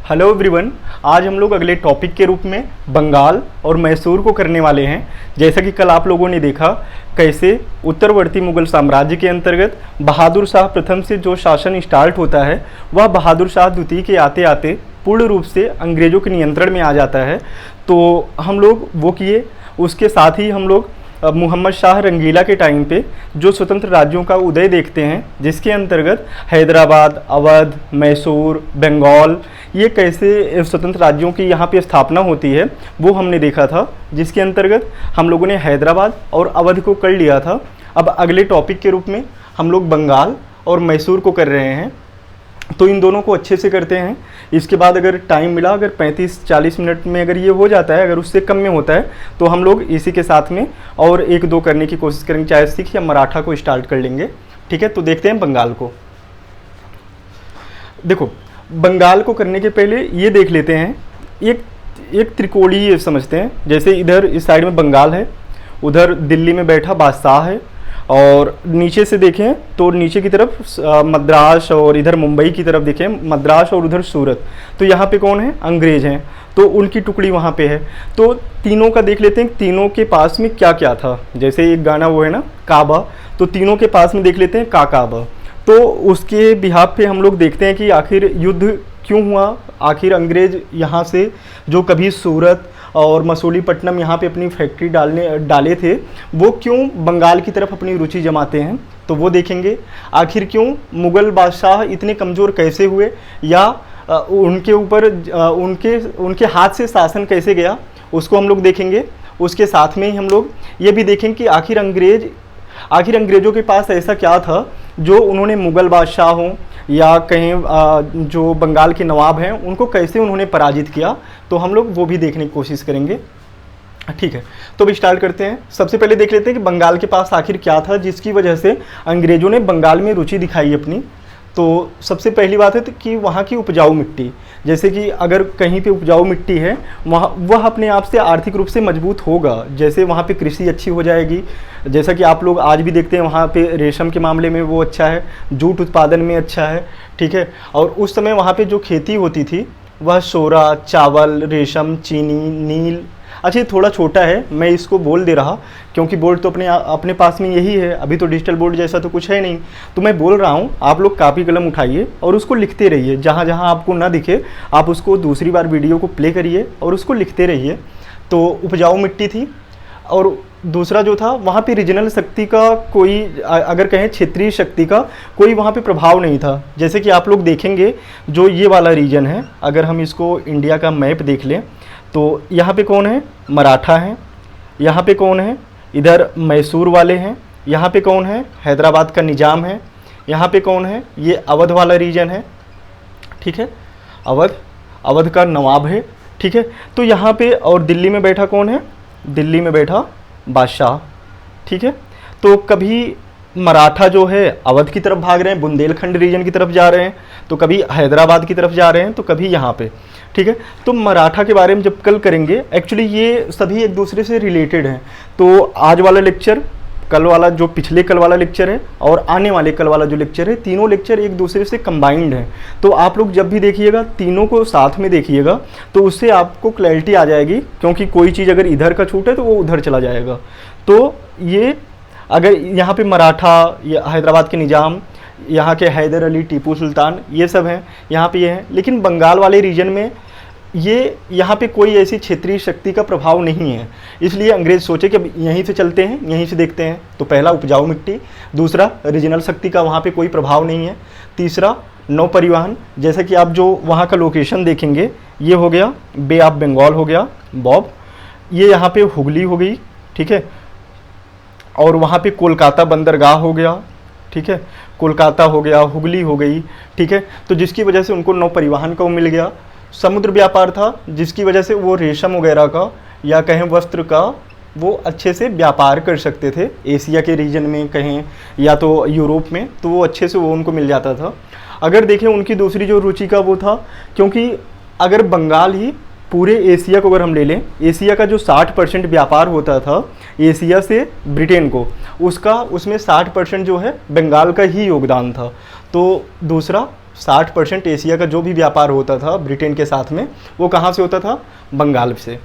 Hello everyone. आज हम लोग अगले टॉपिक के रूप में बंगाल और मैसूर को करने वाले हैं। जैसा कि कल आप लोगों ने देखा कैसे उत्तरवर्ती मुगल साम्राज्य के अंतर्गत बहादुर शाह प्रथम से जो शासन स्टार्ट होता है वह बहादुर शाह द्वितीय के आते आते पूर्ण रूप से अंग्रेज़ों के नियंत्रण में आ जाता है। तो हम लोग वो किए, उसके साथ ही हम लोग मोहम्मद शाह रंगीला के टाइम पे जो स्वतंत्र राज्यों का उदय देखते हैं, जिसके अंतर्गत हैदराबाद, अवध, मैसूर, बंगाल, ये कैसे स्वतंत्र राज्यों की यहाँ पे स्थापना होती है वो हमने देखा था, जिसके अंतर्गत हम लोगों ने हैदराबाद और अवध को कर लिया था। अब अगले टॉपिक के रूप में हम लोग बंगाल और मैसूर को कर रहे हैं, तो इन दोनों को अच्छे से करते हैं। इसके बाद अगर टाइम मिला, अगर 35-40 मिनट में अगर ये हो जाता है, अगर उससे कम में होता है तो हम लोग इसी के साथ में और 1-2 करने की कोशिश करेंगे, चाहे सिख या मराठा को स्टार्ट कर लेंगे। ठीक है, तो देखते हैं बंगाल को। देखो, बंगाल को करने के पहले ये देख लेते हैं, एक त्रिकोणीय समझते हैं। जैसे इधर इस साइड में बंगाल है, उधर दिल्ली में बैठा बादशाह है, और नीचे से देखें तो नीचे की तरफ मद्रास, और इधर मुंबई की तरफ देखें मद्रास, और उधर सूरत। तो यहाँ पे कौन है? अंग्रेज हैं, तो उनकी टुकड़ी वहाँ पे है। तो तीनों का देख लेते हैं, तीनों के पास में क्या क्या था। जैसे एक गाना वो है ना, काबा, तो तीनों के पास में देख लेते हैं काबा। तो उसके बिहाफ पे हम लोग देखते हैं कि आखिर युद्ध क्यों हुआ, आखिर अंग्रेज यहाँ से जो कभी सूरत और मसूलीपट्टनम यहाँ पे अपनी फैक्ट्री डाले थे, वो क्यों बंगाल की तरफ अपनी रुचि जमाते हैं, तो वो देखेंगे। आखिर क्यों मुग़ल बादशाह इतने कमज़ोर कैसे हुए, या उनके ऊपर उनके हाथ से शासन कैसे गया, उसको हम लोग देखेंगे। उसके साथ में ही हम लोग ये भी देखेंगे कि आखिर अंग्रेज़ों के पास ऐसा क्या था जो उन्होंने मुग़ल बादशाह हों या कहीं जो बंगाल के नवाब हैं उनको कैसे उन्होंने पराजित किया, तो हम लोग वो भी देखने की कोशिश करेंगे। ठीक है, तो अब स्टार्ट करते हैं। सबसे पहले देख लेते हैं कि बंगाल के पास आखिर क्या था जिसकी वजह से अंग्रेज़ों ने बंगाल में रुचि दिखाई अपनी। तो सबसे पहली बात है कि वहाँ की उपजाऊ मिट्टी, जैसे कि अगर कहीं पे उपजाऊ मिट्टी है वह अपने आप से आर्थिक रूप से मजबूत होगा। जैसे वहाँ पे कृषि अच्छी हो जाएगी, जैसा कि आप लोग आज भी देखते हैं वहाँ पे रेशम के मामले में वो अच्छा है, जूट उत्पादन में अच्छा है। ठीक है, और उस समय वहाँ पे जो खेती होती थी वह सोरा, चावल, रेशम, चीनी, नील। अच्छा, ये थोड़ा छोटा है, मैं इसको बोल दे रहा क्योंकि बोर्ड तो अपने पास में यही है, अभी तो डिजिटल बोर्ड जैसा तो कुछ है नहीं, तो मैं बोल रहा हूँ। आप लोग कापी कलम उठाइए और उसको लिखते रहिए, जहाँ जहाँ आपको ना दिखे आप उसको दूसरी बार वीडियो को प्ले करिए और उसको लिखते रहिए। तो उपजाऊ मिट्टी थी, और दूसरा जो था वहाँ पे रीजनल शक्ति का कोई, अगर कहें क्षेत्रीय शक्ति का कोई वहाँ पे प्रभाव नहीं था। जैसे कि आप लोग देखेंगे जो ये वाला रीजन है, अगर हम इसको इंडिया का मैप देख लें तो यहाँ पे कौन है? मराठा हैं। यहाँ पे कौन है? इधर मैसूर वाले हैं। यहाँ पे कौन है? हैदराबाद का निज़ाम है। यहाँ पे कौन है? ये अवध वाला रीजन है। ठीक है, अवध का नवाब है। ठीक है, तो यहाँ पे और दिल्ली में बैठा कौन है? दिल्ली में बैठा बादशाह। ठीक है, तो कभी मराठा जो है अवध की तरफ भाग रहे हैं, बुंदेलखंड रीजन की तरफ जा रहे हैं, तो कभी हैदराबाद की तरफ जा रहे हैं, तो कभी यहाँ पे। ठीक है, तो मराठा के बारे में जब कल करेंगे, एक्चुअली ये सभी एक दूसरे से रिलेटेड हैं। तो आज वाला लेक्चर, कल वाला जो पिछले कल वाला लेक्चर है, और आने वाले कल वाला जो लेक्चर है, तीनों लेक्चर एक दूसरे से कंबाइंड हैं। तो आप लोग जब भी देखिएगा तीनों को साथ में देखिएगा, तो उससे आपको क्लैरिटी आ जाएगी, क्योंकि कोई चीज़ अगर इधर का छूटे तो वो उधर चला जाएगा। तो ये अगर यहाँ पे मराठा या हैदराबाद के निज़ाम, यहाँ के हैदर अली, टीपू सुल्तान, ये सब हैं, यहाँ पे ये हैं। लेकिन बंगाल वाले रीजन में ये यहाँ पे कोई ऐसी क्षेत्रीय शक्ति का प्रभाव नहीं है, इसलिए अंग्रेज सोचे कि अब यहीं से चलते हैं, यहीं से देखते हैं। तो पहला उपजाऊ मिट्टी, दूसरा रीजनल शक्ति का वहाँ पे कोई प्रभाव नहीं है, तीसरा नौ परिवहन। जैसा कि आप जो वहाँ का लोकेशन देखेंगे, ये हो गया बे ऑफ बंगाल, हो गया बॉब, ये यहाँ पे हुगली हो गई। ठीक है, और वहाँ पे कोलकाता बंदरगाह हो गया। ठीक है, कोलकाता हो गया, हुगली हो गई। ठीक है, तो जिसकी वजह से उनको नौ परिवहन का मिल गया। समुद्र व्यापार था, जिसकी वजह से वो रेशम वगैरह का या कहें वस्त्र का वो अच्छे से व्यापार कर सकते थे, एशिया के रीजन में कहें या तो यूरोप में, तो वो अच्छे से वो उनको मिल जाता था। अगर देखें उनकी दूसरी जो रुचि का वो था, क्योंकि अगर बंगाल ही पूरे एशिया को अगर हम ले लें, एशिया का जो 60% व्यापार होता था एशिया से ब्रिटेन को, उसमें 60% जो है बंगाल का ही योगदान था। तो दूसरा 60% एशिया का जो भी व्यापार होता था ब्रिटेन के साथ में, वो कहाँ से होता था? बंगाल से।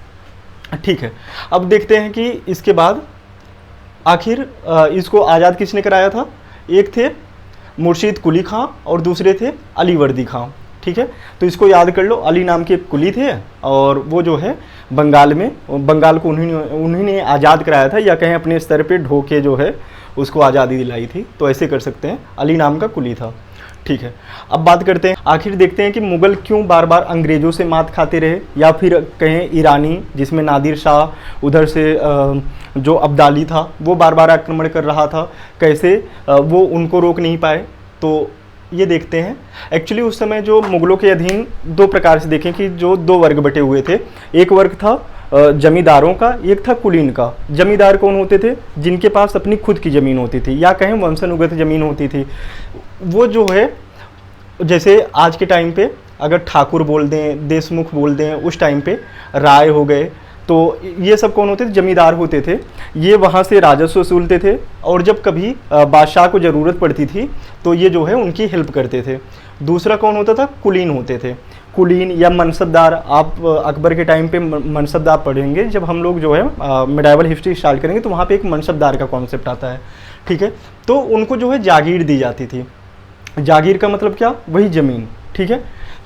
ठीक है, अब देखते हैं कि इसके बाद आखिर इसको आज़ाद किसने कराया था? एक थे मुर्शीद कुली खां और दूसरे थे अली वर्दी खां। ठीक है, तो इसको याद कर लो। अली नाम के एक कुली थे और वो जो है बंगाल को उन्हीं ने आज़ाद कराया था, या कहें अपने स्तर पे ढोके जो है उसको आज़ादी दिलाई थी, तो ऐसे कर सकते हैं। अली नाम का कुली था। ठीक है, अब बात करते हैं, आखिर देखते हैं कि मुग़ल क्यों बार बार अंग्रेज़ों से मात खाते रहे, या फिर कहें ईरानी जिसमें नादिर शाह, उधर से जो अब्दाली था वो बार बार आक्रमण कर रहा था, कैसे वो उनको रोक नहीं पाए। तो ये देखते हैं। एक्चुअली उस समय जो मुग़लों के अधीन दो प्रकार से देखें कि जो दो वर्ग बटे हुए थे। एक वर्ग था जमींदारों का, एक था कुलीन का। जमींदार कौन होते थे? जिनके पास अपनी खुद की ज़मीन होती थी, या कहें वंशानुगत ज़मीन होती थी। वो जो है, जैसे आज के टाइम पे अगर ठाकुर बोल दें, देशमुख बोल दें, उस टाइम पे राय हो गए, तो ये सब कौन होते थे? जमींदार होते थे। ये वहाँ से राजस्व वसूलते थे, और जब कभी बादशाह को ज़रूरत पड़ती थी तो ये जो है उनकी हेल्प करते थे। दूसरा कौन होता था? कुलीन होते थे। कुलीन या मनसबदार, आप अकबर के टाइम पे मनसबदार पढ़ेंगे जब हम लोग जो है मिडाइवल हिस्ट्री स्टार्ट करेंगे, तो वहाँ पे एक मनसबदार का कॉन्सेप्ट आता है। ठीक है, तो उनको जो है जागीर दी जाती थी। जागीर का मतलब क्या? वही ज़मीन। ठीक है,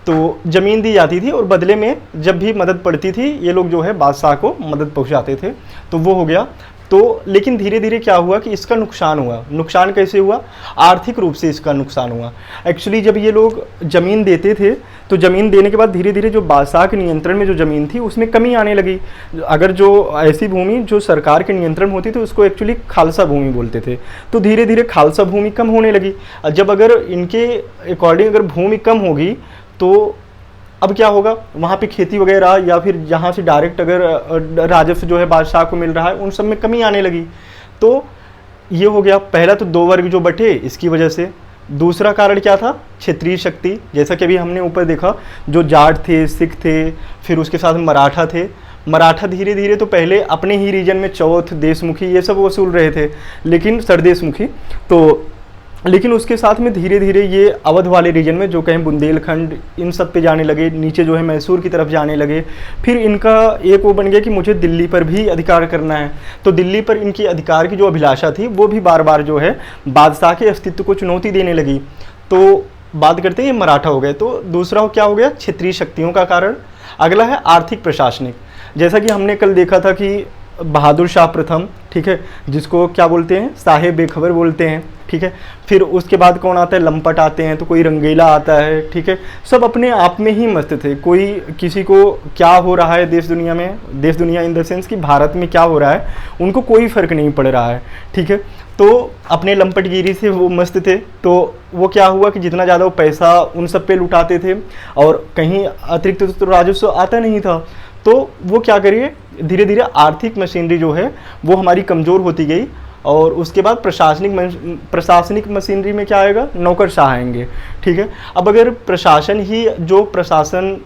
तो ज़मीन दी जाती थी और बदले में जब भी मदद पड़ती थी ये लोग जो है बादशाह को मदद पहुंचाते थे। तो वो हो गया। तो लेकिन धीरे धीरे क्या हुआ कि इसका नुकसान हुआ। नुकसान कैसे हुआ? आर्थिक रूप से इसका नुकसान हुआ। एक्चुअली जब ये लोग ज़मीन देते थे तो ज़मीन देने के बाद धीरे धीरे जो बादशाह के नियंत्रण में जो ज़मीन थी उसमें कमी आने लगी। अगर जो ऐसी भूमि जो सरकार के नियंत्रण होती थी उसको एक्चुअली खालसा भूमि बोलते थे। तो धीरे धीरे खालसा भूमि कम होने लगी। जब अगर इनके अकॉर्डिंग अगर भूमि कम होगी तो अब क्या होगा? वहाँ पे खेती वगैरह या फिर जहाँ से डायरेक्ट अगर राजस्व जो है बादशाह को मिल रहा है उन सब में कमी आने लगी। तो ये हो गया। पहला तो दो वर्ग जो बटे इसकी वजह से। दूसरा कारण क्या था? क्षेत्रीय शक्ति। जैसा कि अभी हमने ऊपर देखा, जो जाट थे, सिख थे, फिर उसके साथ मराठा थे। मराठा धीरे धीरे तो पहले अपने ही रीजन में चौथ, देशमुखी ये सब वसूल रहे थे, लेकिन सरदेशमुखी तो, लेकिन उसके साथ में धीरे धीरे ये अवध वाले रीजन में जो कहें बुंदेलखंड, इन सब पे जाने लगे, नीचे जो है मैसूर की तरफ जाने लगे। फिर इनका एक वो बन गया कि मुझे दिल्ली पर भी अधिकार करना है। तो दिल्ली पर इनकी अधिकार की जो अभिलाषा थी वो भी बार बार जो है बादशाह के अस्तित्व को चुनौती देने लगी। तो बात करते हैं, ये मराठा हो गए। तो दूसरा क्या हो गया? क्षेत्रीय शक्तियों का कारण। अगला है आर्थिक प्रशासनिक। जैसा कि हमने कल देखा था कि बहादुर शाह प्रथम, ठीक है, जिसको क्या बोलते हैं? साहेब बेखबर बोलते हैं। ठीक है, फिर उसके बाद कौन आता है? लंपट आते हैं, तो कोई रंगीला आता है। ठीक है, सब अपने आप में ही मस्त थे। कोई किसी को क्या हो रहा है देश दुनिया में, देश दुनिया इन द सेंस कि भारत में क्या हो रहा है, उनको कोई फ़र्क नहीं पड़ रहा है। ठीक है, तो अपने लंपटगिरी से वो मस्त थे। तो वो क्या हुआ कि जितना ज़्यादा वो पैसा उन सब पे लुटाते थे और कहीं अतिरिक्त तो राजस्व आता नहीं था। तो वो क्या करिए, धीरे धीरे आर्थिक मशीनरी जो है वो हमारी कमज़ोर होती गई। और उसके बाद प्रशासनिक मशीनरी में क्या आएगा? नौकरशाह आएंगे। ठीक है, अब अगर प्रशासन ही, जो प्रशासन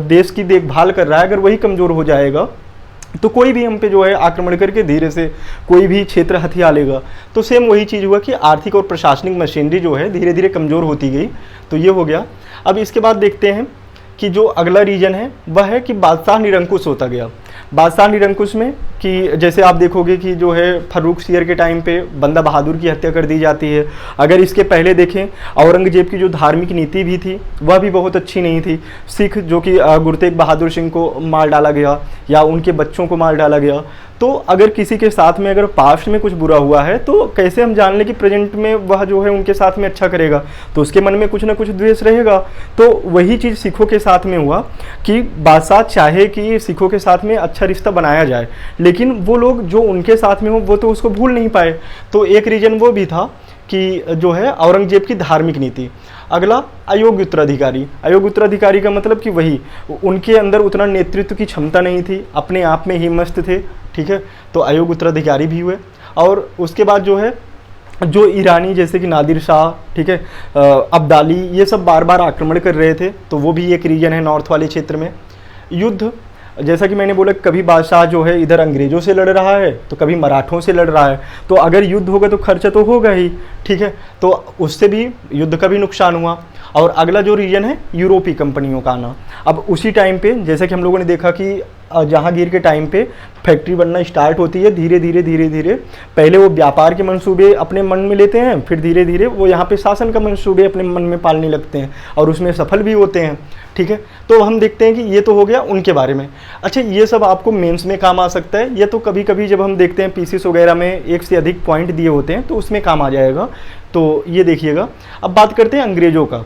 देश की देखभाल कर रहा है, अगर वही कमज़ोर हो जाएगा तो कोई भी हम पे जो है आक्रमण करके धीरे से कोई भी क्षेत्र हथिया लेगा। तो सेम वही चीज़ हुआ कि आर्थिक और प्रशासनिक मशीनरी जो है धीरे धीरे कमज़ोर होती गई। तो ये हो गया। अब इसके बाद देखते हैं कि जो अगला रीजन है वह है कि बादशाह निरंकुश होता गया। बादशाह निरंकुश में कि जैसे आप देखोगे कि जो है फर्रुख सियर के टाइम पे बंदा बहादुर की हत्या कर दी जाती है। अगर इसके पहले देखें, औरंगजेब की जो धार्मिक नीति भी थी वह भी बहुत अच्छी नहीं थी। सिख जो कि गुरु तेग बहादुर सिंह को मार डाला गया या उनके बच्चों को मार डाला गया। तो अगर किसी के साथ में अगर पास्ट में कुछ बुरा हुआ है तो कैसे हम जान लें कि प्रेजेंट में वह जो है उनके साथ में अच्छा करेगा? तो उसके मन में कुछ ना कुछ द्वेष रहेगा। तो वही चीज़ सिखों के साथ में हुआ कि बादशाह चाहे कि सिखों के साथ में अच्छा रिश्ता बनाया जाए, लेकिन वो लोग जो उनके साथ में हो वो तो उसको भूल नहीं पाए। तो एक रीजन वो भी था कि जो है औरंगजेब की धार्मिक नीति। अगला अयोग्य उत्तराधिकारी। अयोग्य उत्तराधिकारी का मतलब कि वही, उनके अंदर उतना नेतृत्व की क्षमता नहीं थी, अपने आप में ही मस्त थे। ठीक है, तो अयोग्य उत्तराधिकारी भी हुए। और उसके बाद जो है जो ईरानी जैसे कि नादिर शाह, ठीक है, अब्दाली, ये सब बार बार आक्रमण कर रहे थे। तो वो भी एक रीजन है नॉर्थ वाले क्षेत्र में। युद्ध, जैसा कि मैंने बोला, कभी बादशाह जो है इधर अंग्रेज़ों से लड़ रहा है तो कभी मराठों से लड़ रहा है। तो अगर युद्ध होगा तो खर्चा तो होगा ही। ठीक है, तो उससे भी युद्ध का भी नुकसान हुआ। और अगला जो रीजन है यूरोपीय कंपनियों का आना। अब उसी टाइम पे जैसे कि हम लोगों ने देखा कि जहांगीर के टाइम पे फैक्ट्री बनना स्टार्ट होती है, धीरे धीरे धीरे धीरे पहले वो व्यापार के मंसूबे अपने मन में लेते हैं, फिर धीरे धीरे वो यहाँ पे शासन का मंसूबे अपने मन में पालने लगते हैं और उसमें सफल भी होते हैं। ठीक है, तो हम देखते हैं कि ये तो हो गया उनके बारे में। अच्छा, ये सब आपको मेंस में काम आ सकता है, ये तो कभी कभी जब हम देखते हैं पीसीस वगैरह में एक से अधिक पॉइंट दिए होते हैं तो उसमें काम आ जाएगा। तो ये देखिएगा। अब बात करते हैं अंग्रेजों का।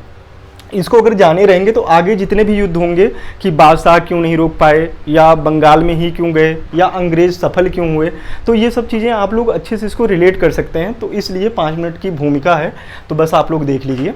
इसको अगर जाने रहेंगे तो आगे जितने भी युद्ध होंगे कि बादशाह क्यों नहीं रोक पाए, या बंगाल में ही क्यों गए, या अंग्रेज सफल क्यों हुए, तो ये सब चीज़ें आप लोग अच्छे से इसको रिलेट कर सकते हैं। तो इसलिए 5 मिनट की भूमिका है, तो बस आप लोग देख लीजिए।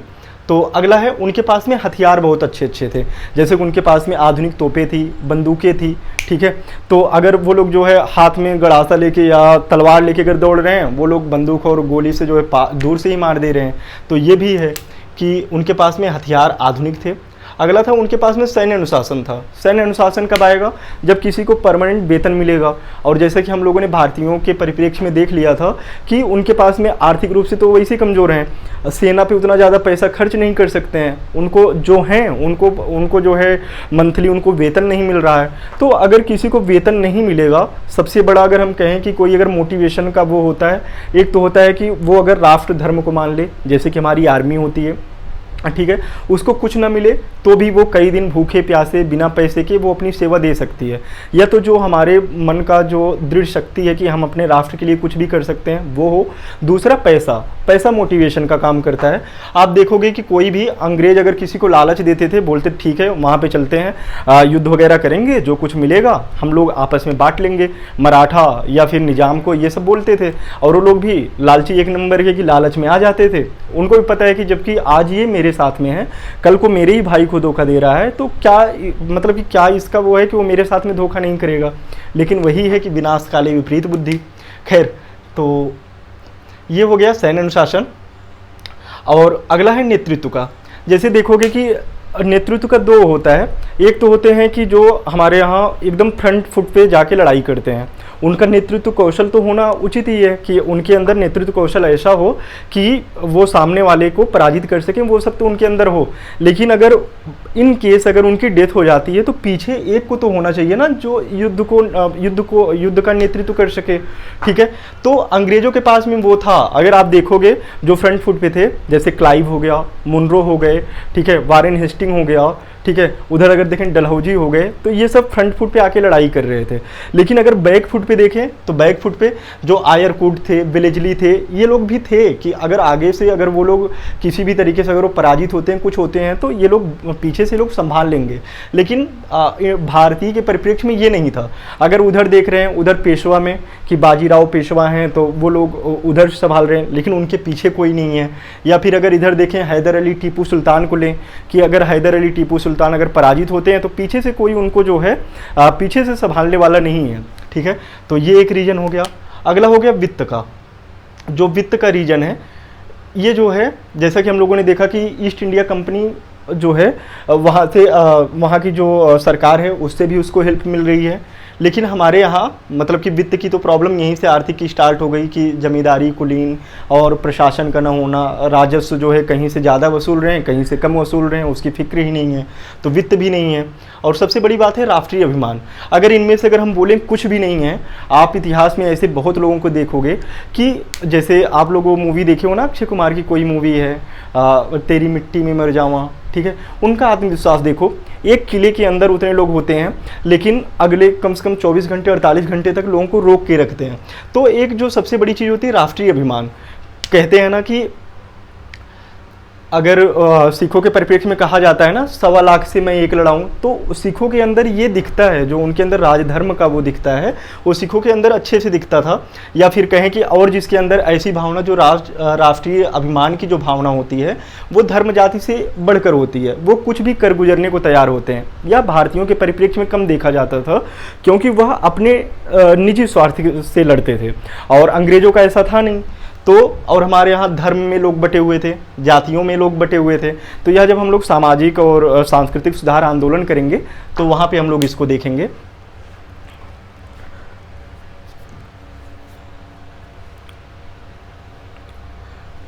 तो अगला है, उनके पास में हथियार बहुत अच्छे अच्छे थे, जैसे कि उनके पास में आधुनिक तोपें थी, बंदूकें थी। ठीक है, तो अगर वो लोग जो है हाथ में गड़ासा लेके या तलवार लेके अगर दौड़ रहे हैं, वो लोग बंदूक और गोली से जो है दूर से ही मार दे रहे हैं। तो ये भी है कि उनके पास में हथियार आधुनिक थे। अगला था, उनके पास में सैन्य अनुशासन था। सैन्य अनुशासन कब आएगा? जब किसी को परमानेंट वेतन मिलेगा। और जैसे कि हम लोगों ने भारतीयों के परिप्रेक्ष्य में देख लिया था कि उनके पास में आर्थिक रूप से तो वैसे कमज़ोर हैं, सेना पे उतना ज़्यादा पैसा खर्च नहीं कर सकते हैं, उनको जो हैं उनको जो है मंथली उनको वेतन नहीं मिल रहा है। तो अगर किसी को वेतन नहीं मिलेगा, सबसे बड़ा अगर हम कहें कि कोई अगर मोटिवेशन का वो होता है, एक तो होता है कि वो अगर राष्ट्र धर्म को मान ले, जैसे कि हमारी आर्मी होती है, ठीक है, उसको कुछ ना मिले तो भी वो कई दिन भूखे प्यासे बिना पैसे के वो अपनी सेवा दे सकती है। या तो जो हमारे मन का जो दृढ़ शक्ति है कि हम अपने राष्ट्र के लिए कुछ भी कर सकते हैं वो हो। दूसरा पैसा मोटिवेशन का काम करता है। आप देखोगे कि कोई भी अंग्रेज अगर किसी को लालच देते थे, बोलते ठीक है वहाँ पे चलते हैं, युद्ध वगैरह करेंगे, जो कुछ मिलेगा हम लोग आपस में बांट लेंगे, मराठा या फिर निजाम को, ये सब बोलते थे। और वो लोग भी लालची एक नंबर के कि लालच में आ जाते थे। उनको भी पता है कि जबकि आज ये मेरे साथ में है, कल को मेरे ही भाई को धोखा दे रहा है, तो क्या मतलब कि क्या इसका वो है कि वो मेरे साथ में धोखा नहीं करेगा। लेकिन वही है कि विनाश काले विपरीत बुद्धि। खैर, तो ये हो गया सैन्य अनुशासन। और अगला है नेतृत्व का। जैसे देखोगे कि नेतृत्व का 2 होता है। एक तो होते हैं कि जो हमारे यहाँ एकदम फ्रंट फुट पे जाके लड़ाई करते हैं, उनका नेतृत्व कौशल तो होना उचित ही है कि उनके अंदर नेतृत्व कौशल ऐसा हो कि वो सामने वाले को पराजित कर सकें, वो सब तो उनके अंदर हो। लेकिन अगर इन केस अगर उनकी डेथ हो जाती है तो पीछे एक को तो होना चाहिए ना जो युद्ध का नेतृत्व कर सके। ठीक है, तो अंग्रेजों के पास में वो था। अगर आप देखोगे जो फ्रंट फुट पे थे, जैसे क्लाइव हो गया, मुनरो हो गए, ठीक है, वारेन हेस्टिंग हो गया, ठीक है, उधर अगर देखें डलहौजी हो गए, तो ये सब फ्रंट फुट पे आके लड़ाई कर रहे थे। लेकिन अगर बैक फुट पे देखें तो बैक फुट पे जो आयरकुट थे, विलेजली थे, ये लोग भी थे कि अगर आगे से अगर वो लोग किसी भी तरीके से अगर वो पराजित होते हैं, कुछ होते हैं, तो ये लोग पीछे से लोग संभाल लेंगे। लेकिन भारतीय के परिप्रेक्ष्य में ये नहीं था। अगर उधर देख रहे हैं, उधर पेशवा में कि बाजीराव पेशवा हैं, तो वो लोग उधर संभाल रहे हैं, लेकिन उनके पीछे कोई नहीं है। या फिर अगर इधर देखें हैदर अली टीपू सुल्तान को लें कि अगर हैदर अली टीपू सुल्तान अगर पराजित होते हैं तो पीछे से कोई उनको जो है पीछे से संभालने वाला नहीं है। ठीक है, तो ये एक रीजन हो गया। अगला हो गया वित्त का। जो वित्त का रीजन है, ये जो है जैसा कि हम लोगों ने देखा कि ईस्ट इंडिया कंपनी जो है वहाँ से वहाँ की जो सरकार है उससे भी उसको हेल्प मिल रही है। लेकिन हमारे यहाँ मतलब कि वित्त की तो प्रॉब्लम यहीं से आर्थिक की स्टार्ट हो गई कि जमींदारी कुलीन और प्रशासन का न होना, राजस्व जो है कहीं से ज़्यादा वसूल रहे हैं, कहीं से कम वसूल रहे हैं, उसकी फिक्र ही नहीं है, तो वित्त भी नहीं है। और सबसे बड़ी बात है राष्ट्रीय अभिमान। अगर इनमें से अगर हम बोलें कुछ भी नहीं है, आप इतिहास में ऐसे बहुत लोगों को देखोगे कि जैसे आप लोग वो मूवी देखे हो ना, अक्षय कुमार की कोई मूवी है तेरी मिट्टी में मर जावा, ठीक है, उनका आत्मविश्वास देखो। एक किले के अंदर उतने लोग होते हैं, लेकिन अगले कम से कम 24 घंटे 48 घंटे तक लोगों को रोक के रखते हैं। तो एक जो सबसे बड़ी चीज़ होती है राष्ट्रीय अभिमान। कहते हैं ना कि अगर सिखों के परिप्रेक्ष्य में कहा जाता है ना 1.25 लाख से मैं एक लड़ाऊं, तो सिखों के अंदर ये दिखता है, जो उनके अंदर राजधर्म का वो दिखता है, वो सिखों के अंदर अच्छे से दिखता था। या फिर कहें कि और जिसके अंदर ऐसी भावना जो राष्ट्रीय अभिमान की जो भावना होती है वो धर्म जाति से बढ़कर होती है, वो कुछ भी कर गुजरने को तैयार होते हैं। या भारतीयों के परिप्रेक्ष्य में कम देखा जाता था क्योंकि वह अपने निजी स्वार्थ से लड़ते थे और अंग्रेजों का ऐसा था नहीं। तो और हमारे यहाँ धर्म में लोग बटे हुए थे, जातियों में लोग बटे हुए थे। तो यह जब हम लोग सामाजिक और सांस्कृतिक सुधार आंदोलन करेंगे तो वहाँ पे हम लोग इसको देखेंगे।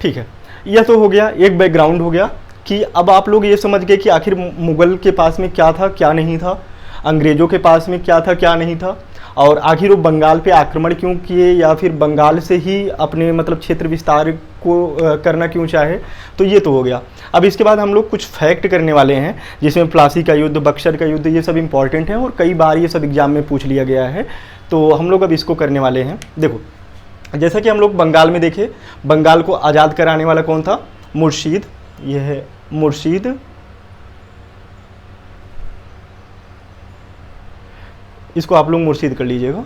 ठीक है, यह तो हो गया, एक बैकग्राउंड हो गया कि अब आप लोग ये समझ गए कि आखिर मुगल के पास में क्या था क्या नहीं था, अंग्रेज़ों के पास में क्या था क्या नहीं था, और आखिर वो बंगाल पे आक्रमण क्यों किए या फिर बंगाल से ही अपने मतलब क्षेत्र विस्तार को करना क्यों चाहे। तो ये तो हो गया। अब इसके बाद हम लोग कुछ फैक्ट करने वाले हैं, जिसमें प्लासी का युद्ध, बक्सर का युद्ध, ये सब इंपॉर्टेंट है और कई बार ये सब एग्जाम में पूछ लिया गया है। तो हम लोग अब इसको करने वाले हैं। देखो, जैसा कि हम लोग बंगाल में देखे, बंगाल को आज़ाद कराने वाला कौन था? मुर्शीद। यह है मुर्शीद, इसको आप लोग मुर्शीद कर लीजिएगा,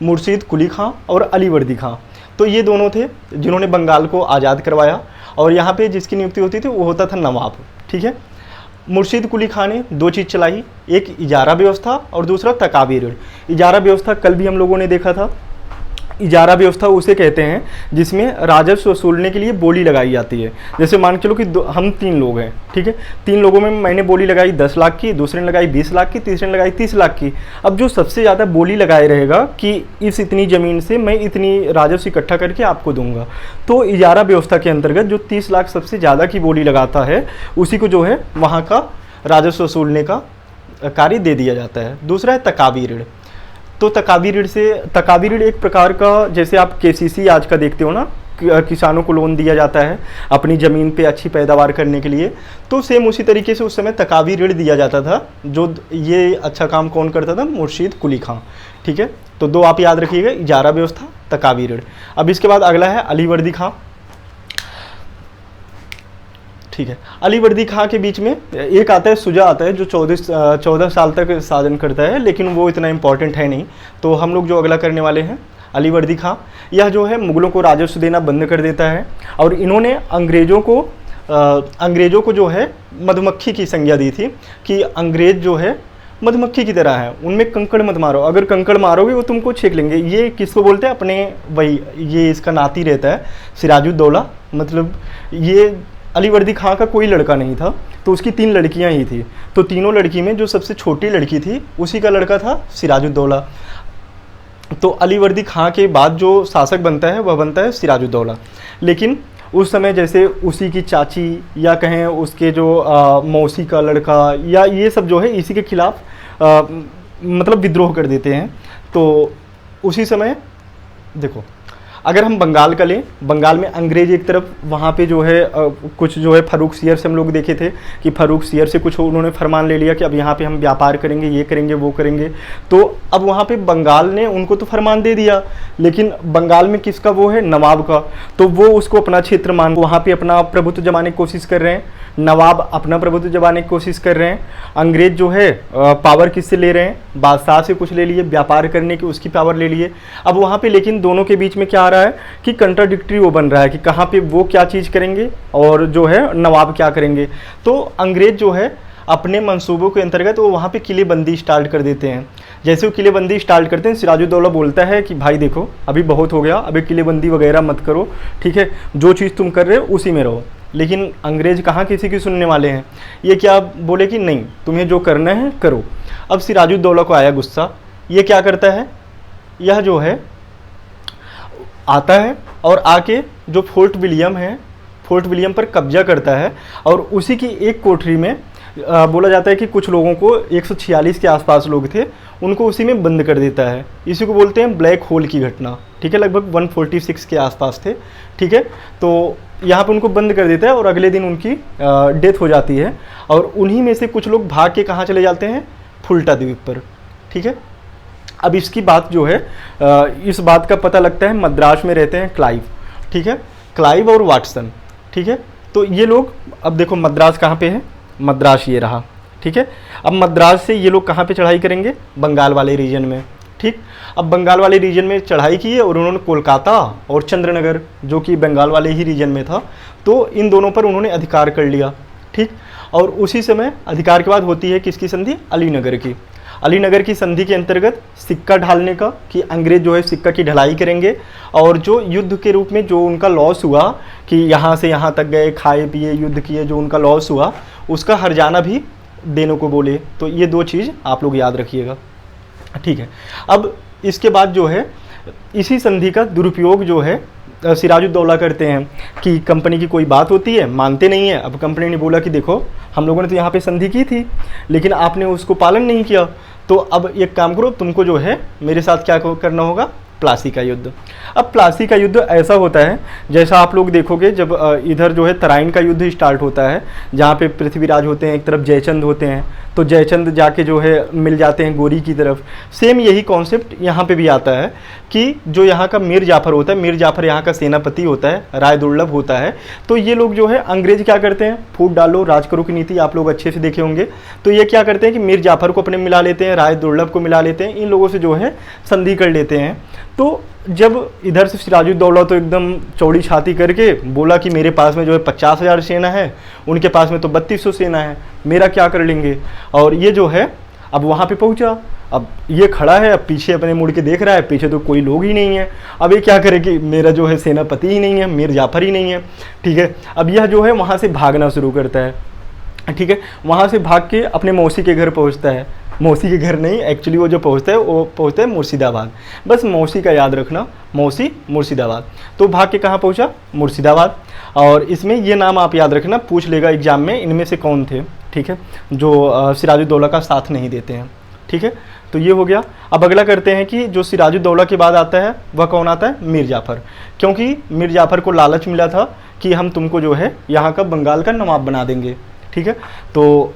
मुर्शीद कुली खां और अलीवर्दी खां। तो ये दोनों थे जिन्होंने बंगाल को आज़ाद करवाया, और यहाँ पे जिसकी नियुक्ति होती थी वो होता था नवाब। ठीक है, मुर्शीद कुली खां ने दो चीज़ चलाई, एक इजारा व्यवस्था और दूसरा तकावी ऋण। इजारा व्यवस्था कल भी हम लोगों ने देखा था। इजारा व्यवस्था उसे कहते हैं जिसमें राजस्व वसूलने के लिए बोली लगाई जाती है। जैसे मान के चलो कि हम 3 लोग हैं, ठीक है, 3 लोगों में मैंने बोली लगाई 10 लाख की, दूसरे ने लगाई 20 लाख की, तीसरे ने लगाई 30 लाख की। अब जो सबसे ज़्यादा बोली लगाए रहेगा कि इस इतनी ज़मीन से मैं इतनी राजस्व इकट्ठा करके आपको दूंगा, तो इजारा व्यवस्था के अंतर्गत जो 30 लाख सबसे ज़्यादा की बोली लगाता है उसी को जो है वहाँ का राजस्व वसूलने का कार्य दे दिया जाता है। दूसरा है तकावी ऋण। तो तकावी ऋण एक प्रकार का, जैसे आप केसीसी आज का देखते हो ना, किसानों को लोन दिया जाता है अपनी ज़मीन पे अच्छी पैदावार करने के लिए, तो सेम उसी तरीके से उस समय तकावी ऋण दिया जाता था। जो ये अच्छा काम कौन करता था? मुर्शीद कुली खां। ठीक है, तो 2 आप याद रखिएगा, इजारा व्यवस्था, तकावी ऋण। अब इसके बाद अगला है अलीवर्दी खां। ठीक है, अलीवर्दी खां के बीच में एक आता है सुजा आता है जो 14 साल तक शासन करता है, लेकिन वो इतना इंपॉर्टेंट है नहीं। तो हम लोग जो अगला करने वाले हैं, अलीवर्दी खां, यह जो है मुगलों को राजस्व देना बंद कर देता है, और इन्होंने अंग्रेज़ों को जो है मधुमक्खी की संज्ञा दी थी कि अंग्रेज जो है मधुमक्खी की तरह है, उनमें कंकड़ मत मारो, अगर कंकड़ मारोगे वो तुमको छेक लेंगे। ये किसको बोलते हैं? अपने वही, ये इसका नाती रहता है सिराजुद्दौला। मतलब ये अलीवर्दी खां का कोई लड़का नहीं था, तो उसकी 3 लड़कियां ही थी। तो तीनों लड़की में जो सबसे छोटी लड़की थी उसी का लड़का था सिराजुद्दौला। तो अलीवर्दी खां के बाद जो शासक बनता है वह बनता है सिराजुद्दौला। लेकिन उस समय जैसे उसी की चाची या कहें उसके जो मौसी का लड़का या ये सब जो है इसी के खिलाफ मतलब विद्रोह कर देते हैं। तो उसी समय देखो, अगर हम बंगाल का लें, बंगाल में अंग्रेज एक तरफ, वहाँ पे जो है कुछ जो है फर्रुख सियर से हम लोग देखे थे कि फर्रुख सियर से कुछ उन्होंने फरमान ले लिया कि अब यहाँ पे हम व्यापार करेंगे, ये करेंगे, वो करेंगे। तो अब वहाँ पे बंगाल ने उनको तो फरमान दे दिया, लेकिन बंगाल में किसका वो है? नवाब का। तो वो उसको अपना क्षेत्र मान, वहाँ पे अपना प्रभुत्व जमाने की कोशिश कर रहे हैं, नवाब अपना प्रभुत्व जमाने की कोशिश कर रहे हैं। अंग्रेज जो है पावर किससे ले रहे हैं? बादशाह से कुछ ले लिए, व्यापार करने की उसकी पावर ले लिए। अब वहाँ पे लेकिन दोनों के बीच में क्या आ रहा है कि कंट्राडिक्टरी वो बन रहा है कि कहाँ पे वो क्या चीज़ करेंगे और जो है नवाब क्या करेंगे। तो अंग्रेज जो है अपने मंसूबों के अंतर्गत वो वहाँ पे किलेबंदी स्टार्ट कर देते हैं। जैसे वो किलेबंदी स्टार्ट करते हैं, सिराजुद्दौला बोलता है कि भाई देखो अभी बहुत हो गया, अभी किलेबंदी वगैरह मत करो, ठीक है, जो चीज़ तुम कर रहे हो उसी में रहो। लेकिन अंग्रेज कहाँ किसी की सुनने वाले हैं? ये क्या बोले कि नहीं, तुम्हें जो करना है करो। अब सिराजुद्दौला को आया गुस्सा, ये क्या करता है, यह जो है आता है और आके जो फोर्ट विलियम है, फोर्ट विलियम पर कब्जा करता है, और उसी की एक कोठरी में बोला जाता है कि कुछ लोगों को 146 के आसपास लोग थे, उनको उसी में बंद कर देता है। इसी को बोलते हैं ब्लैक होल की घटना। ठीक है, लगभग 146 के आसपास थे। ठीक है, तो यहाँ पे उनको बंद कर देता है और अगले दिन उनकी डेथ हो जाती है, और उन्हीं में से कुछ लोग भाग के कहाँ चले जाते हैं? फुल्टा द्वीप पर। ठीक है, अब इसकी बात जो है इस बात का पता लगता है, मद्रास में रहते हैं क्लाइव। ठीक है, क्लाइव और वाटसन। ठीक है, तो ये लोग, अब देखो मद्रास कहाँ पे है? मद्रास ये रहा। ठीक है, अब मद्रास से ये लोग कहाँ पे चढ़ाई करेंगे? बंगाल वाले रीजन में। ठीक, अब बंगाल वाले रीजन में चढ़ाई की है और उन्होंने कोलकाता और चंद्रनगर जो कि बंगाल वाले ही रीजन में था, तो इन दोनों पर उन्होंने अधिकार कर लिया। ठीक, और उसी समय अधिकार के बाद होती है किसकी संधि? अलीनगर की। अलीनगर की संधि के अंतर्गत सिक्का ढालने का, कि अंग्रेज जो है सिक्का की ढलाई करेंगे, और जो युद्ध के रूप में जो उनका लॉस हुआ कि यहाँ से यहाँ तक गए, खाए पिए, युद्ध किए, जो उनका लॉस हुआ उसका हर्जाना भी देने को बोले। तो ये 2 चीज़ आप लोग याद रखिएगा। ठीक है, अब इसके बाद जो है इसी संधि का दुरुपयोग जो है सिराजुद्दौला करते हैं कि कंपनी की कोई बात होती है, मानते नहीं है। अब कंपनी ने बोला कि देखो हम लोगों ने तो यहाँ पे संधि की थी, लेकिन आपने उसको पालन नहीं किया, तो अब एक काम करो, तुमको जो है मेरे साथ क्या करना होगा, प्लासी का युद्ध। अब प्लासी का युद्ध ऐसा होता है, जैसा आप लोग देखोगे जब इधर जो है तराइन का युद्ध स्टार्ट होता है, जहाँ पे पृथ्वीराज होते हैं, एक तरफ जयचंद होते हैं, तो जयचंद जाके जो है मिल जाते हैं गोरी की तरफ। सेम यही कॉन्सेप्ट यहाँ पे भी आता है कि जो यहाँ का मीर जाफर होता है, मीर जाफर यहाँ का सेनापति होता है, राय दुर्लभ होता है, तो ये लोग जो है अंग्रेज क्या करते हैं, फूट डालो राज करो की नीति आप लोग अच्छे से देखे होंगे। तो ये क्या करते हैं कि मीर जाफर को अपने मिला लेते हैं, राय दुर्लभ को मिला लेते हैं, इन लोगों से जो है संधि कर लेते हैं। तो जब इधर से सिराजुद्दौला तो एकदम चौड़ी छाती करके बोला कि मेरे पास में जो है 50,000 सेना है, उनके पास में तो 3200 सेना है, मेरा क्या कर लेंगे। और ये जो है अब वहाँ पे पहुँचा, अब ये खड़ा है, अब पीछे अपने मुड़ के देख रहा है, पीछे तो कोई लोग ही नहीं है। अब ये क्या करे कि मेरा जो है सेनापति ही नहीं है, मीर जाफर ही नहीं है, ठीक है। अब यह जो है वहाँ से भागना शुरू करता है, ठीक है। वहाँ से भाग के अपने मौसी के घर पहुँचता है, मौसी के घर नहीं, एक्चुअली वो जो पहुँचता है वो पहुँचता है मुर्शिदाबाद, बस मौसी का याद रखना, मौसी मुर्शिदाबाद। तो भाग के कहाँ पहुँचा, मुर्शिदाबाद। और इसमें ये नाम आप याद रखना, पूछ लेगा एग्जाम में, इनमें से कौन थे, ठीक है, जो सिराजुद्दौला का साथ नहीं देते हैं, ठीक है। तो ये हो गया। अब अगला करते हैं कि जो सिराजुद्दौला के बाद आता है वह कौन आता है, मीर जाफर। क्योंकि मीर जाफर को लालच मिला था कि हम तुमको जो है यहाँ का बंगाल का नवाब बना देंगे, ठीक है। तो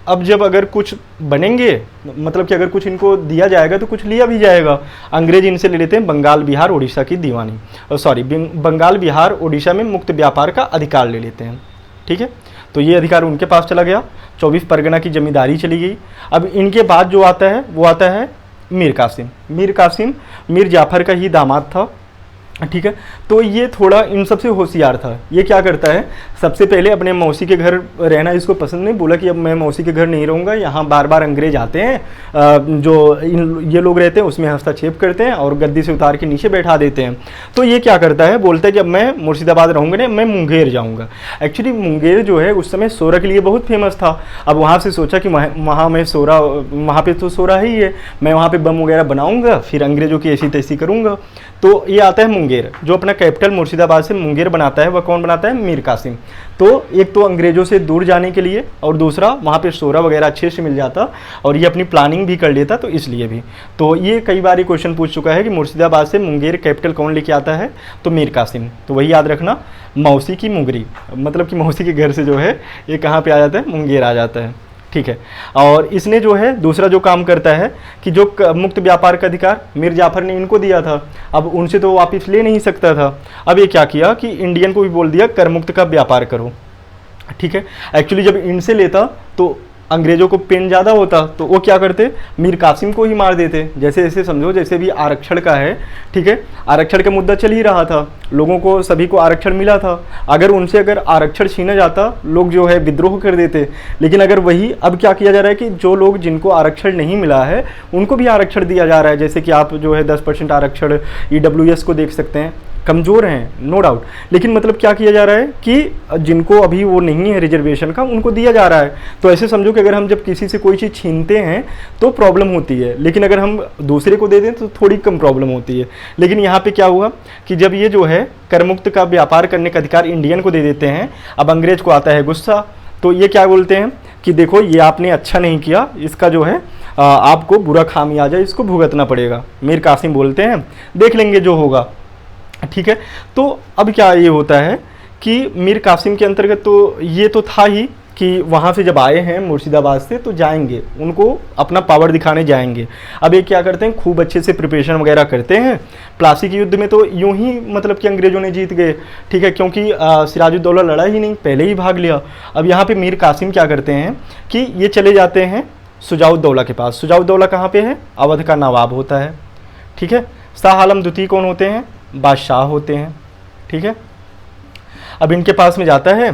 अब जब अगर कुछ बनेंगे, मतलब कि अगर कुछ इनको दिया जाएगा तो कुछ लिया भी जाएगा। अंग्रेज इनसे ले लेते हैं बंगाल बिहार उड़ीसा की दीवानी, सॉरी बंगाल बिहार उड़ीसा में मुक्त व्यापार का अधिकार ले लेते हैं, ठीक है। तो ये अधिकार उनके पास चला गया, 24 परगना की जमींदारी चली गई। अब इनके बाद जो आता है वो आता है मीर कासिम। मीर कासिम मीर जाफर का ही दामाद था, ठीक है। तो ये थोड़ा इन सबसे होशियार था। ये क्या करता है, सबसे पहले अपने मौसी के घर रहना इसको पसंद नहीं, बोला कि अब मैं मौसी के घर नहीं रहूँगा, यहाँ बार बार अंग्रेज आते हैं, जो ये लोग रहते हैं उसमें हस्तक्षेप करते हैं और गद्दी से उतार के नीचे बैठा देते हैं। तो ये क्या करता है, बोलता है कि अब मैं मुर्शिदाबाद रहूँगा नहीं, मैं मुंगेर जाऊँगा। एक्चुअली मुंगेर जो है उस समय सोरा के लिए बहुत फेमस था। अब वहाँ से सोचा कि वहाँ मैं सोरा, वहाँ पर तो सोरा ही है, मैं वहाँ पर बम वगैरह बनाऊँगा, फिर अंग्रेज़ों की ऐसी तैसी करूँगा। तो ये आता है मुंगेर, जो अपना कैपिटल मुर्शिदाबाद से मुंगेर बनाता है, वह कौन बनाता है, मीर कासिम। तो एक तो अंग्रेज़ों से दूर जाने के लिए, और दूसरा वहाँ पे सोरा वगैरह अच्छे से मिल जाता, और ये अपनी प्लानिंग भी कर लेता, तो इसलिए भी। तो ये कई बार क्वेश्चन पूछ चुका है कि मुर्शिदाबाद से मुंगेर कैपिटल कौन लेके आता है, तो मीर कासिम। तो वही याद रखना, मौसी की मुंगरी, मतलब कि मौसी के घर से जो है ये कहाँ पर आ जाता है, मुंगेर आ जाता है, ठीक है। और इसने जो है दूसरा जो काम करता है कि जो मुक्त व्यापार का अधिकार मीर जाफर ने इनको दिया था, अब उनसे तो वापस ले नहीं सकता था। अब ये क्या किया कि इंडियन को भी बोल दिया कर मुक्त का व्यापार करो, ठीक है। एक्चुअली जब इनसे लेता तो अंग्रेज़ों को पेन ज़्यादा होता, तो वो क्या करते, मीर कासिम को ही मार देते। जैसे ऐसे समझो जैसे भी आरक्षण का है, ठीक है, आरक्षण का मुद्दा चल ही रहा था, लोगों को सभी को आरक्षण मिला था। अगर उनसे अगर आरक्षण छीना जाता, लोग जो है विद्रोह कर देते। लेकिन अगर वही अब क्या किया जा रहा है कि जो लोग जिनको आरक्षण नहीं मिला है उनको भी आरक्षण दिया जा रहा है। जैसे कि आप जो है 10% आरक्षण EWS को देख सकते हैं, कमज़ोर हैं नो डाउट, लेकिन मतलब क्या किया जा रहा है कि जिनको अभी वो नहीं है रिजर्वेशन का उनको दिया जा रहा है। तो ऐसे समझो कि अगर हम जब किसी से कोई चीज़ छीनते हैं तो प्रॉब्लम होती है, लेकिन अगर हम दूसरे को दे दें तो थोड़ी कम प्रॉब्लम होती है। लेकिन यहाँ पे क्या हुआ कि जब ये जो है करमुक्त का व्यापार करने का अधिकार इंडियन को दे देते हैं, अब अंग्रेज को आता है गुस्सा। तो ये क्या बोलते हैं कि देखो ये आपने अच्छा नहीं किया, इसका जो है आपको बुरा खामियाजा इसको भुगतना पड़ेगा। मीर कासिम बोलते हैं देख लेंगे जो होगा, ठीक है। तो अब क्या ये होता है कि मीर कासिम के अंतर्गत तो ये तो था ही कि वहाँ से जब आए हैं मुर्शिदाबाद से तो जाएंगे, उनको अपना पावर दिखाने जाएंगे। अब ये क्या करते हैं, खूब अच्छे से प्रिपरेशन वगैरह करते हैं। प्लासी के युद्ध में तो यूं ही मतलब कि अंग्रेज़ों ने जीत गए, ठीक है, क्योंकि सिराजुद्दौला लड़ा ही नहीं, पहले ही भाग लिया। अब यहाँ पे मीर कासिम क्या करते हैं कि ये चले जाते हैं शुजाउद्दौला के पास। शुजाउद्दौला कहाँ पे है, अवध का नवाब होता है, ठीक है। शाह आलम द्वितीय कौन होते हैं, बादशाह होते हैं, ठीक है। अब इनके पास में जाता है,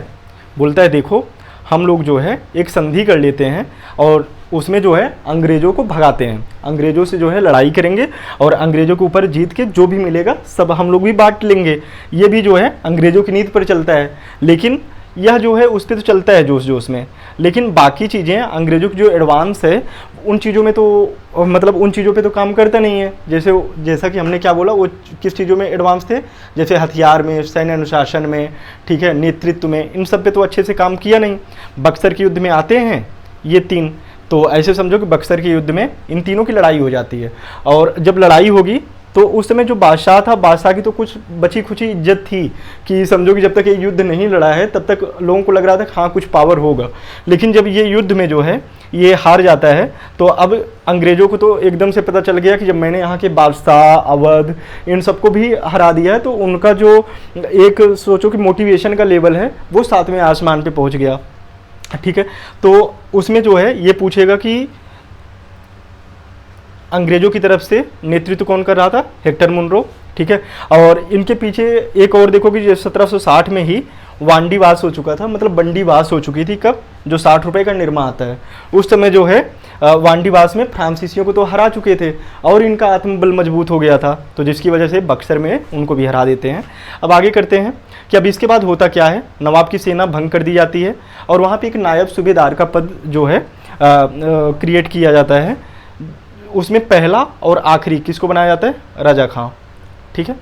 बोलता है देखो हम लोग जो है एक संधि कर लेते हैं और उसमें जो है अंग्रेज़ों को भगाते हैं, अंग्रेज़ों से जो है लड़ाई करेंगे और अंग्रेज़ों के ऊपर जीत के जो भी मिलेगा सब हम लोग भी बांट लेंगे। ये भी जो है अंग्रेज़ों की नीति पर चलता है। लेकिन यह जो है उस पर तो चलता है जोश जोश में, लेकिन बाकी चीज़ें अंग्रेज़ों की जो एडवांस है उन चीज़ों में तो मतलब उन चीज़ों पे तो काम करता नहीं है। जैसा कि हमने क्या बोला, वो किस चीज़ों में एडवांस थे, जैसे हथियार में, सैन्य अनुशासन में, ठीक है, नेतृत्व में, इन सब पे तो अच्छे से काम किया नहीं। बक्सर के युद्ध में आते हैं ये तीन, तो ऐसे समझो कि बक्सर के युद्ध में इन तीनों की लड़ाई हो जाती है। और जब लड़ाई होगी तो उस समय जो बादशाह था, बादशाह की तो कुछ बची खुची इज्जत थी कि समझो कि जब तक ये युद्ध नहीं लड़ा है तब तक लोगों को लग रहा था कि हाँ कुछ पावर होगा, लेकिन जब ये युद्ध में जो है ये हार जाता है तो अब अंग्रेज़ों को तो एकदम से पता चल गया कि जब मैंने यहाँ के बादशाह, अवध, इन सबको भी हरा दिया है, तो उनका जो एक सोचो कि मोटिवेशन का लेवल है वो 7वें आसमान पे पहुँच गया। ठीक है, तो उसमें जो है ये पूछेगा कि अंग्रेजों की तरफ से नेतृत्व कौन कर रहा था, हेक्टर मुनरो। ठीक है, और इनके पीछे एक और देखो कि 1760 में ही वांडीवास हो चुका था, मतलब बंडीवास हो चुकी थी। कब, जो 60 रुपए का निर्मा आता है उस समय जो है वांडीवास में फ्रांसीसियों को तो हरा चुके थे और इनका आत्मबल मजबूत हो गया था, तो जिसकी वजह से बक्सर में उनको भी हरा देते हैं। अब आगे करते हैं कि अब इसके बाद होता क्या है, नवाब की सेना भंग कर दी जाती है और वहाँ पे एक नायब सूबेदार का पद जो है क्रिएट किया जाता है। उसमें पहला और आखिरी किसको बनाया जाता है, रजा खां। ठीक है,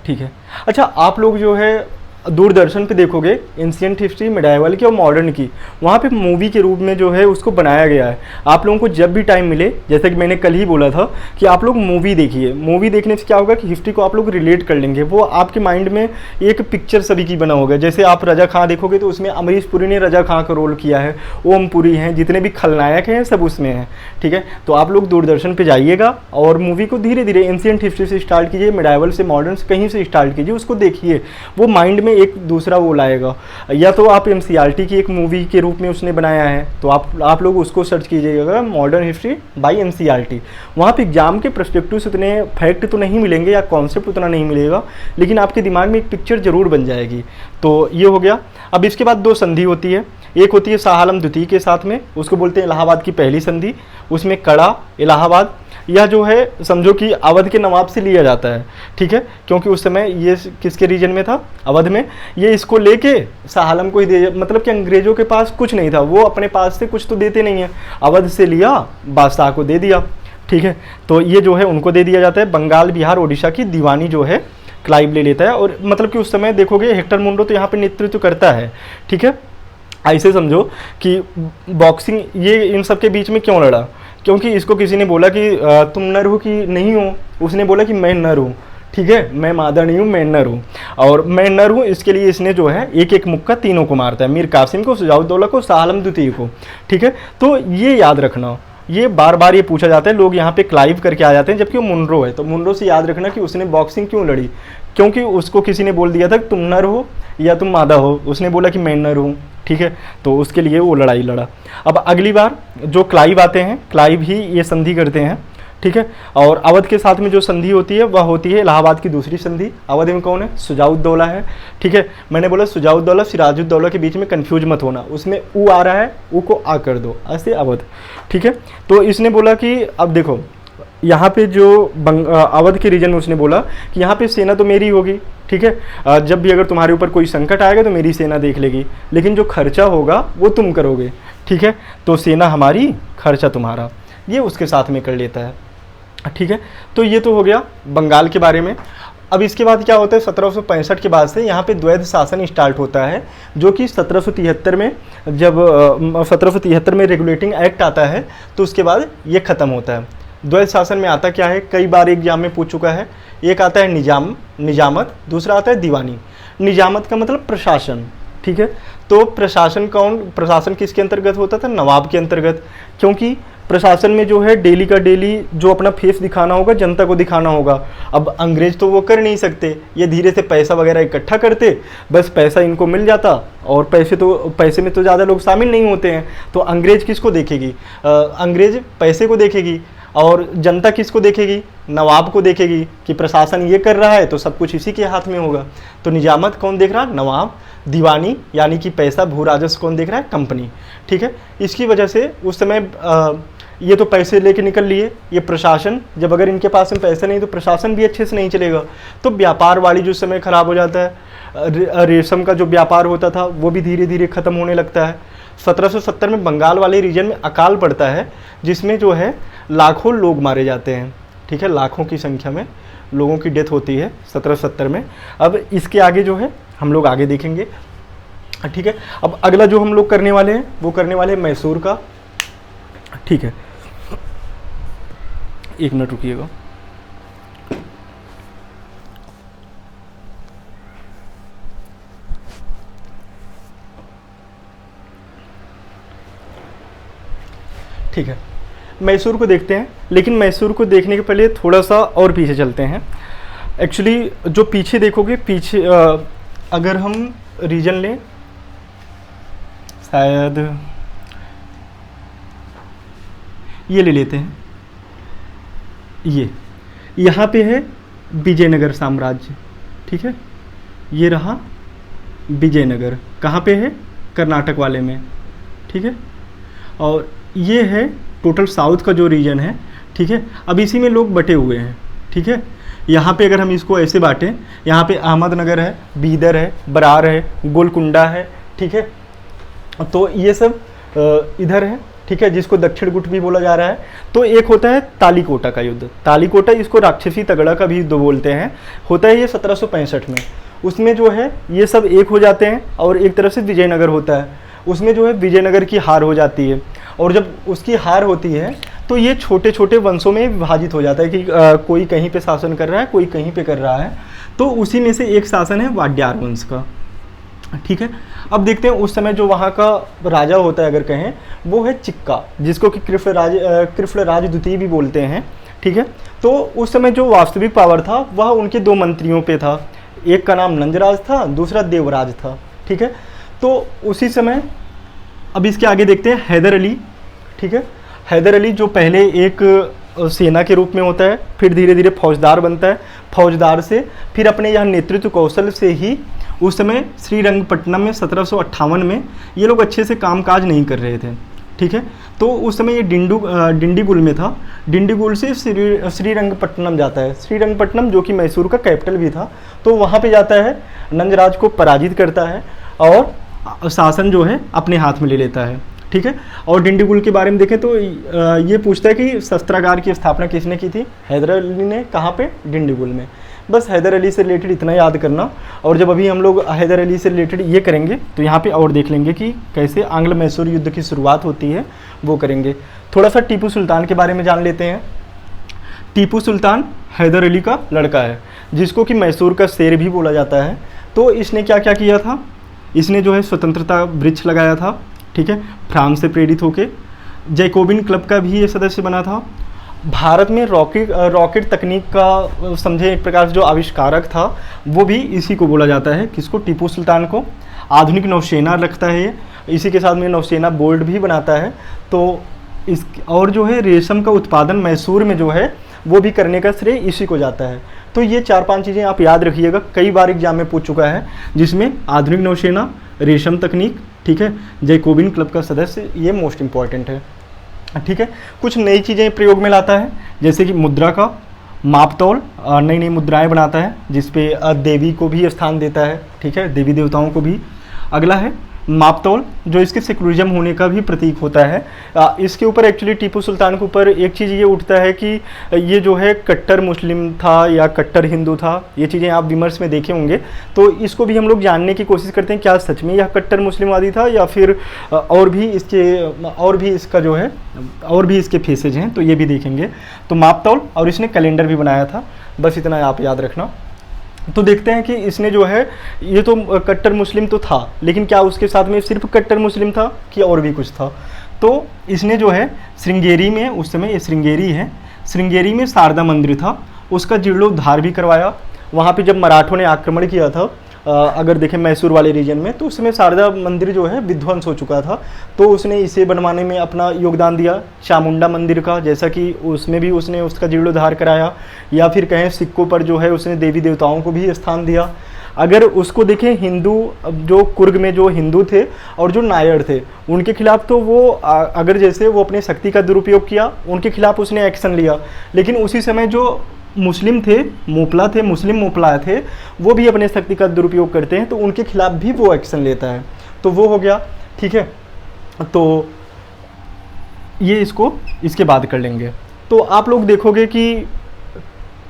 ठीक है। अच्छा, आप लोग जो है दूरदर्शन पे देखोगे एंशिएंट हिस्ट्री मिडाइवल की और मॉडर्न की, वहाँ पे मूवी के रूप में जो है उसको बनाया गया है। आप लोगों को जब भी टाइम मिले, जैसे कि मैंने कल ही बोला था कि आप लोग मूवी देखिए। मूवी देखने से क्या होगा कि हिस्ट्री को आप लोग रिलेट कर लेंगे, वो आपके माइंड में एक पिक्चर सभी की बना होगा। जैसे आप रजा खां देखोगे तो उसमें अमरीश पुरी ने रजा खां का रोल किया है, ओम पुरी हैं, जितने भी खलनायक हैं सब उसमें हैं। ठीक है, तो आप लोग दूरदर्शन पर जाइएगा और मूवी को धीरे धीरे एंशिएंट हिस्ट्री से स्टार्ट कीजिए, मिडाइवल से, मॉडर्न से, कहीं से स्टार्ट कीजिए, उसको देखिए, वो माइंड में एक दूसरा वो लाएगा। या तो आप एमसीईआरटी की एक मूवी के रूप में उसने बनाया है तो आप लोग उसको सर्च कीजिएगा, मॉडर्न हिस्ट्री बाय एमसीईआरटी। वहाँ पे एग्जाम के पर्सपेक्टिव से उतने फैक्ट तो नहीं मिलेंगे या कॉन्सेप्ट उतना नहीं मिलेगा, लेकिन आपके दिमाग में एक पिक्चर जरूर बन जाएगी। तो ये हो गया। अब इसके बाद 2 संधि होती है, एक होती है शाह आलम द्वितीय के साथ में, उसको बोलते हैं इलाहाबाद की पहली संधि। उसमें कड़ा, इलाहाबाद, यह जो है समझो कि अवध के नवाब से लिया जाता है। ठीक है, क्योंकि उस समय ये किसके रीजन में था, अवध में। ये इसको लेके शाह आलम को ही दे, मतलब कि अंग्रेजों के पास कुछ नहीं था, वो अपने पास से कुछ तो देते नहीं है, अवध से लिया, बादशाह को दे दिया। ठीक है, तो ये जो है उनको दे दिया जाता है। बंगाल, बिहार, उड़ीसा की दीवानी जो है क्लाइव ले लेता है। और मतलब कि उस समय देखोगे हेक्टर मुनरो तो यहाँ पे नेतृत्व करता है। ठीक है, ऐसे समझो कि बॉक्सिंग ये इन सब के बीच में क्यों लड़ा, क्योंकि इसको किसी ने बोला कि तुम नर हो कि नहीं हो, उसने बोला कि मैं नर हूँ। ठीक है, मैं मादा नहीं हूँ, मैं नर हूँ, और मैं नर हूँ, इसके लिए इसने जो है एक एक मुक्का तीनों को मारता है, मीर कासिम को, शुजाउद्दौला को, शाह आलम द्वितीय को। ठीक है, तो ये याद रखना, ये बार बार ये पूछा जाता है, लोग यहाँ पे क्लाइव करके आ जाते हैं जबकि वो मुनरो है। तो मुनरो से याद रखना कि उसने बॉक्सिंग क्यों लड़ी, क्योंकि उसको किसी ने बोल दिया था कि तुम नर हो या तुम मादा हो, उसने बोला कि मैं नर हूँ। ठीक है, तो उसके लिए वो लड़ाई लड़ा। अब अगली बार जो क्लाइव आते हैं, क्लाइव ही ये संधि करते हैं। ठीक है, और अवध के साथ में जो संधि होती है वह होती है इलाहाबाद की दूसरी संधि। अवध में कौन है, शुजाउद्दौला है। ठीक है, मैंने बोला शुजाउद्दौला सिराजुद्दौला के बीच में कंफ्यूज मत होना, उसमें ऊ आ रहा है, ऊ को आ कर दो, ऐसे अवध। ठीक है, तो इसने बोला कि अब देखो यहाँ पे जो अवध के रीजन में उसने बोला कि यहाँ पे सेना तो मेरी होगी। ठीक है, जब भी अगर तुम्हारे ऊपर कोई संकट आएगा तो मेरी सेना देख लेगी, लेकिन जो खर्चा होगा वो तुम करोगे। ठीक है, तो सेना हमारी, खर्चा तुम्हारा, ये उसके साथ में कर लेता है। ठीक है, तो ये तो हो गया बंगाल के बारे में। अब इसके बाद क्या होता है, 1765 के बाद से यहाँ पे द्वैध शासन स्टार्ट होता है, जो कि 1773 में, जब 1773 में रेगुलेटिंग एक्ट आता है तो उसके बाद ये ख़त्म होता है। द्वैध शासन में आता क्या है, कई बार एग्जाम में पूछ चुका है, एक आता है निजामत, दूसरा आता है दीवानी। निजामत का मतलब प्रशासन। ठीक है, तो प्रशासन किसके अंतर्गत होता था, नवाब के अंतर्गत, क्योंकि प्रशासन में जो है डेली का डेली जो अपना फेस दिखाना होगा, जनता को दिखाना होगा। अब अंग्रेज तो वो कर नहीं सकते, ये धीरे से पैसा वगैरह इकट्ठा करते, बस पैसा इनको मिल जाता, और पैसे में तो ज़्यादा लोग शामिल नहीं होते हैं, तो अंग्रेज किसको देखेगी, अंग्रेज पैसे को देखेगी, और जनता किसको देखेगी, नवाब को देखेगी कि प्रशासन ये कर रहा है तो सब कुछ इसी के हाथ में होगा। तो निजामत कौन देख रहा है, नवाब। दीवानी यानी कि पैसा, भू राजस्व कौन देख रहा है, कंपनी। ठीक है, इसकी वजह से उस समय ये तो पैसे लेके निकल लिए, ये प्रशासन, जब अगर इनके पास में पैसे नहीं तो प्रशासन भी अच्छे से नहीं चलेगा, तो व्यापार वाणिज्य उस समय खराब हो जाता है। रेशम का जो व्यापार होता था वो भी धीरे धीरे खत्म होने लगता है। 1770 में बंगाल वाले रीजन में अकाल पड़ता है, जिसमें जो है लाखों लोग मारे जाते हैं, ठीक है, लाखों की संख्या में लोगों की डेथ होती है 1770 में। अब इसके आगे जो है हम लोग आगे देखेंगे, ठीक है। अब अगला जो हम लोग करने वाले हैं वो करने वाले हैं मैसूर का, ठीक है। एक मिनट रुकिएगा। ठीक है, मैसूर को देखते हैं, लेकिन मैसूर को देखने के पहले थोड़ा सा और पीछे चलते हैं। एक्चुअली जो पीछे देखोगे, पीछे अगर हम रीजन लें, शायद ये ले लेते हैं, ये यहाँ पे है विजयनगर साम्राज्य, ठीक है, ये रहा विजयनगर, कहाँ पे है, कर्नाटक वाले में, ठीक है। और ये है टोटल साउथ का जो रीजन है, ठीक है। अब इसी में लोग बटे हुए हैं, ठीक है। यहाँ पे अगर हम इसको ऐसे बांटें, यहाँ पे अहमदनगर है, बीदर है, बरार है, गोलकुंडा है, ठीक है। तो ये सब इधर है, ठीक है, जिसको दक्षिण गुट भी बोला जा रहा है। तो एक होता है तालीकोटा का युद्ध, तालीकोटा, इसको राक्षसी तगड़ा का भी युद्ध बोलते हैं, होता है ये 1765 में। उसमें जो है ये सब एक हो जाते हैं, और एक तरफ से विजयनगर होता है, उसमें जो है विजयनगर की हार हो जाती है। और जब उसकी हार होती है तो ये छोटे छोटे वंशों में विभाजित हो जाता है कि कोई कहीं पे शासन कर रहा है, कोई कहीं पे कर रहा है। तो उसी में से एक शासन है वाड्यार वंश का, ठीक है। अब देखते हैं उस समय जो वहाँ का राजा होता है, अगर कहें, वो है चिक्का, जिसको कि कृष्णराज द्वितीय भी बोलते हैं, ठीक है। तो उस समय जो वास्तविक पावर था वह उनके दो मंत्रियों पे था, एक का नाम नंजराज था, दूसरा देवराज था, ठीक है। तो उसी समय अब इसके आगे देखते हैं हैदर अली, ठीक है। हैदर अली जो पहले एक सेना के रूप में होता है, फिर धीरे धीरे फौजदार बनता है, फौजदार से फिर अपने यहाँ नेतृत्व कौशल से ही उस समय श्रीरंगपट्टनम में 1758 में ये लोग अच्छे से कामकाज नहीं कर रहे थे, ठीक है। तो उस समय ये डिंडीगुल में था, डिंडीगुल से श्रीरंगपट्टनम जाता है, श्रीरंगपट्टनम जो कि मैसूर का कैपिटल भी था, तो वहाँ पे जाता है, नंजराज को पराजित करता है और शासन जो है अपने हाथ में ले लेता है, ठीक है। और डिंडीगुल के बारे में देखें तो ये पूछता है कि शस्त्रागार की स्थापना किसने की थी, हैदर अली ने, कहाँ पे, डिंडीगुल में। बस हैदर अली से रिलेटेड इतना याद करना। और जब अभी हम लोग हैदर अली से रिलेटेड ये करेंगे तो यहाँ पे और देख लेंगे कि कैसे आंग्ल मैसूर युद्ध की शुरुआत होती है, वो करेंगे। थोड़ा सा टीपू सुल्तान के बारे में जान लेते हैं। टीपू सुल्तान हैदर अली का लड़का है, जिसको कि मैसूर का शेर भी बोला जाता है। तो इसने क्या क्या किया था, इसने जो है स्वतंत्रता वृक्ष लगाया था, ठीक है, फ्रांस से प्रेरित होके। जैकोबिन क्लब का भी ये सदस्य बना था। भारत में रॉकेट तकनीक का समझे एक प्रकार से जो आविष्कारक था वो भी इसी को बोला जाता है, किसको, टीपू सुल्तान को। आधुनिक नौसेना रखता है ये, इसी के साथ में नौसेना बोर्ड भी बनाता है। तो इस और जो है रेशम का उत्पादन मैसूर में जो है वो भी करने का श्रेय इसी को जाता है। तो ये 4-5 चीज़ें आप याद रखिएगा, कई बार एग्जाम में पूछ चुका है, जिसमें आधुनिक नौसेना, रेशम तकनीक, ठीक है, जैकोबिन क्लब का सदस्य, ये मोस्ट इंपॉर्टेंट है, ठीक है। कुछ नई चीज़ें प्रयोग में लाता है, जैसे कि मुद्रा का मापतौल, नई नई मुद्राएं बनाता है, जिसपे देवी को भी स्थान देता है, ठीक है, देवी देवताओं को भी। अगला है मापतौल, जो इसके सेकुलरिज्म होने का भी प्रतीक होता है। इसके ऊपर एक्चुअली टीपू सुल्तान के ऊपर एक चीज़ ये उठता है कि ये जो है कट्टर मुस्लिम था या कट्टर हिंदू था, ये चीज़ें आप विमर्श में देखे होंगे। तो इसको भी हम लोग जानने की कोशिश करते हैं, क्या सच में यह कट्टर मुस्लिमवादी था या फिर और भी इसका जो है और भी इसके फेसेज हैं, तो ये भी देखेंगे। तो मापतौल, और इसने कैलेंडर भी बनाया था, बस इतना आप याद रखना। तो देखते हैं कि इसने जो है, ये तो कट्टर मुस्लिम तो था, लेकिन क्या उसके साथ में सिर्फ कट्टर मुस्लिम था कि और भी कुछ था। तो इसने जो है श्रृंगेरी में, उस समय ये श्रृंगेरी है, श्रृंगेरी में शारदा मंदिर था, उसका जीर्णोद्धार भी करवाया। वहाँ पे जब मराठों ने आक्रमण किया था, अगर देखें मैसूर वाले रीजन में, तो उस समय शारदा मंदिर जो है विध्वंस हो चुका था, तो उसने इसे बनवाने में अपना योगदान दिया। चामुंडा मंदिर का, जैसा कि उसमें भी उसने उसका जीर्णोद्धार कराया, या फिर कहें सिक्कों पर जो है उसने देवी देवताओं को भी स्थान दिया। अगर उसको देखें हिंदू, जो कुर्ग में जो हिंदू थे और जो नायर थे उनके खिलाफ, तो वो अगर जैसे वो अपने शक्ति का दुरुपयोग किया उनके खिलाफ उसने एक्शन लिया, लेकिन उसी समय जो मुस्लिम थे, मोपला थे, मुस्लिम मोपला थे, वो भी अपने शक्ति का दुरुपयोग करते हैं तो उनके खिलाफ भी वो एक्शन लेता है। तो वो हो गया, ठीक है। तो ये इसको इसके बाद कर लेंगे। तो आप लोग देखोगे कि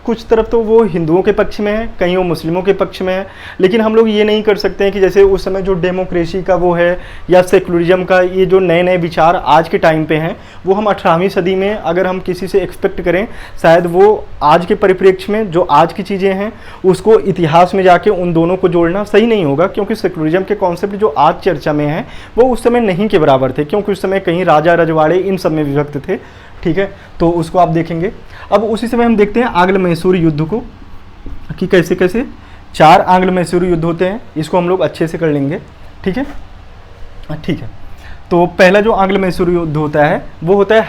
कुछ तरफ तो वो हिंदुओं के पक्ष में है, कहीं वो मुस्लिमों के पक्ष में है, लेकिन हम लोग ये नहीं कर सकते हैं कि जैसे उस समय जो डेमोक्रेसी का वो है या सेकुलरिज्म का ये जो नए नए विचार आज के टाइम पे हैं, वो हम 18वीं सदी में अगर हम किसी से एक्सपेक्ट करें, शायद वो आज के परिप्रेक्ष्य में जो आज की चीज़ें हैं उसको इतिहास में जाके उन दोनों को जोड़ना सही नहीं होगा, क्योंकि सेकुलरिज्म के कॉन्सेप्ट जो आज चर्चा में है वो उस समय नहीं के बराबर थे, क्योंकि उस समय कहीं राजा रजवाड़े इन सब में विभक्त थे, ठीक है। तो उसको आप देखेंगे। अब उसी समय हम देखते हैं आंग्ल मैसूर युद्ध को, कि कैसे कैसे 4 आंग्ल मैसूर युद्ध होते हैं, इसको हम लोग अच्छे से कर लेंगे, ठीक है, ठीक है। तो पहला जो आंग्ल मैसूर युद्ध होता है वो होता है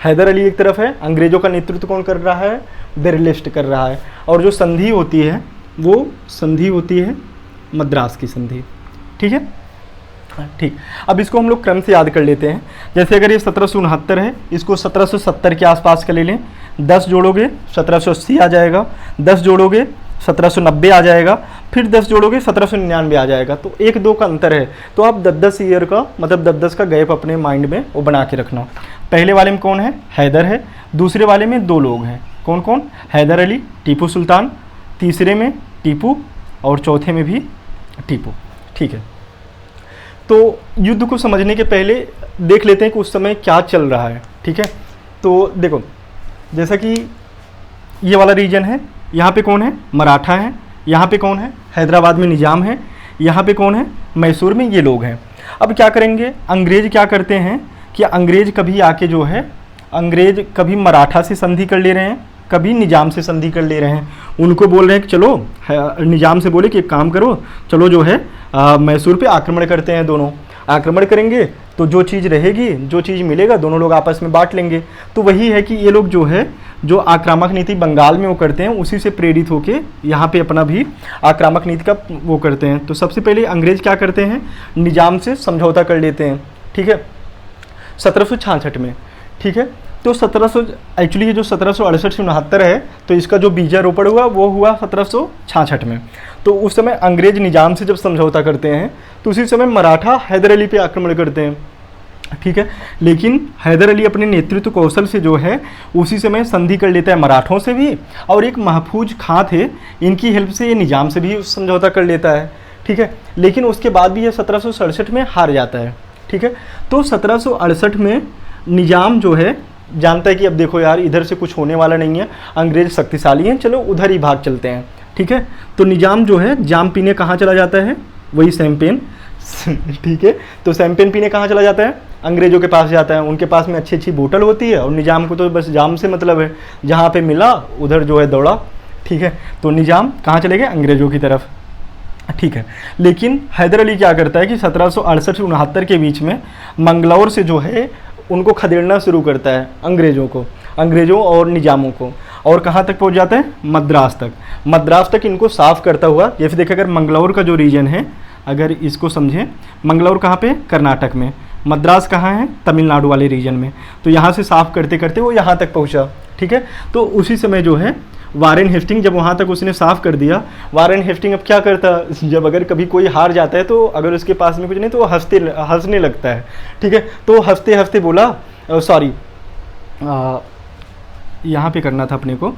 हैदर अली एक तरफ है, अंग्रेजों का नेतृत्व कौन कर रहा है, बेरलिस्ट कर रहा है, और जो संधि होती है वो संधि होती है मद्रास की संधि, ठीक है, ठीक। अब इसको हम लोग क्रम से याद कर लेते हैं। जैसे अगर ये 1769 है, इसको 1770 के आसपास का ले लें, 10 जोड़ोगे 1780 आ जाएगा, 10 जोड़ोगे 1790 आ जाएगा, फिर 10 जोड़ोगे 1799 आ जाएगा। तो 1-2 का अंतर है, तो आप 10-10 ईयर का मतलब 10-10 का गैप अपने माइंड में वो बना के रखना। पहले वाले में कौन है, हैदर है, दूसरे वाले में 2 लोग हैं, कौन कौन, हैदर अली, टीपू सुल्तान, तीसरे में टीपू और चौथे में भी टीपू, ठीक है। तो युद्ध को समझने के पहले देख लेते हैं कि उस समय क्या चल रहा है, ठीक है। तो देखो, जैसा कि ये वाला रीजन है, यहाँ पे कौन है, मराठा है, यहाँ पे कौन है, हैदराबाद में निजाम है, यहाँ पे कौन है, मैसूर में ये लोग हैं। अब क्या करेंगे, अंग्रेज क्या करते हैं कि अंग्रेज कभी आके जो है, अंग्रेज कभी मराठा से संधि कर ले रहे हैं, कभी निजाम से संधि कर ले रहे हैं। उनको बोल रहे हैं कि चलो, निजाम से बोले कि एक काम करो, चलो जो है मैसूर पे आक्रमण करते हैं, दोनों आक्रमण करेंगे तो जो चीज़ रहेगी, जो चीज़ मिलेगा दोनों लोग आपस में बांट लेंगे। तो वही है कि ये लोग जो है, जो आक्रामक नीति बंगाल में वो करते हैं, उसी से प्रेरित होके यहाँ पे अपना भी आक्रामक नीति का वो करते हैं। तो सबसे पहले अंग्रेज क्या करते हैं, निजाम से समझौता कर लेते हैं, ठीक है, 1766 में, ठीक है। तो 1700 एक्चुअली ये जो 1768 से 69 है, तो इसका जो बीजारोपण हुआ वो हुआ 1766 में। तो उस समय अंग्रेज निजाम से जब समझौता करते हैं तो उसी समय मराठा हैदर अली पे आक्रमण करते हैं, ठीक है। लेकिन हैदर अली अपने नेतृत्व कौशल से जो है उसी समय संधि कर लेता है मराठों से भी, और एक महफूज खां थे, इनकी हेल्प से ये निजाम से भी समझौता कर लेता है, ठीक है। लेकिन उसके बाद भी ये 1767 में हार जाता है, ठीक है। तो 1768 में निजाम जो है जानता है कि अब देखो यार, इधर से कुछ होने वाला नहीं है, अंग्रेज शक्तिशाली हैं, चलो उधर ही भाग चलते हैं, ठीक है। तो निजाम जो है जाम पीने कहाँ चला जाता है, वही शैंपेन, ठीक है। तो शैंपेन पीने कहाँ चला जाता है, अंग्रेजों के पास जाता है, उनके पास में अच्छी अच्छी बोतल होती है, और निजाम को तो बस जाम से मतलब है, जहाँ पे मिला उधर जो है दौड़ा, ठीक है। तो निजाम कहाँ चले गए, अंग्रेजों की तरफ, ठीक है। लेकिन हैदर अली क्या करता है कि 1768 से 69 के बीच में मंगलौर से जो है उनको खदेड़ना शुरू करता है, अंग्रेज़ों और निजामों को, और कहाँ तक पहुँच जाता है, मद्रास तक इनको साफ करता हुआ। जैसे देखिए, अगर मंगलौर का जो रीजन है, अगर इसको समझें, मंगलौर कहाँ पे, कर्नाटक में, मद्रास कहाँ है, तमिलनाडु वाले रीजन में। तो यहाँ से साफ करते करते वो यहाँ तक पहुँचा, ठीक है। तो उसी समय जो है वारेन हेस्टिंग, जब वहाँ तक उसने साफ कर दिया, वारेन हेस्टिंग अब क्या करता, जब अगर कभी कोई हार जाता है तो अगर उसके पास में कुछ नहीं तो वो हंसने लगता है, ठीक है। तो हंसते हंसते बोला, सॉरी यहाँ पे करना था अपने को,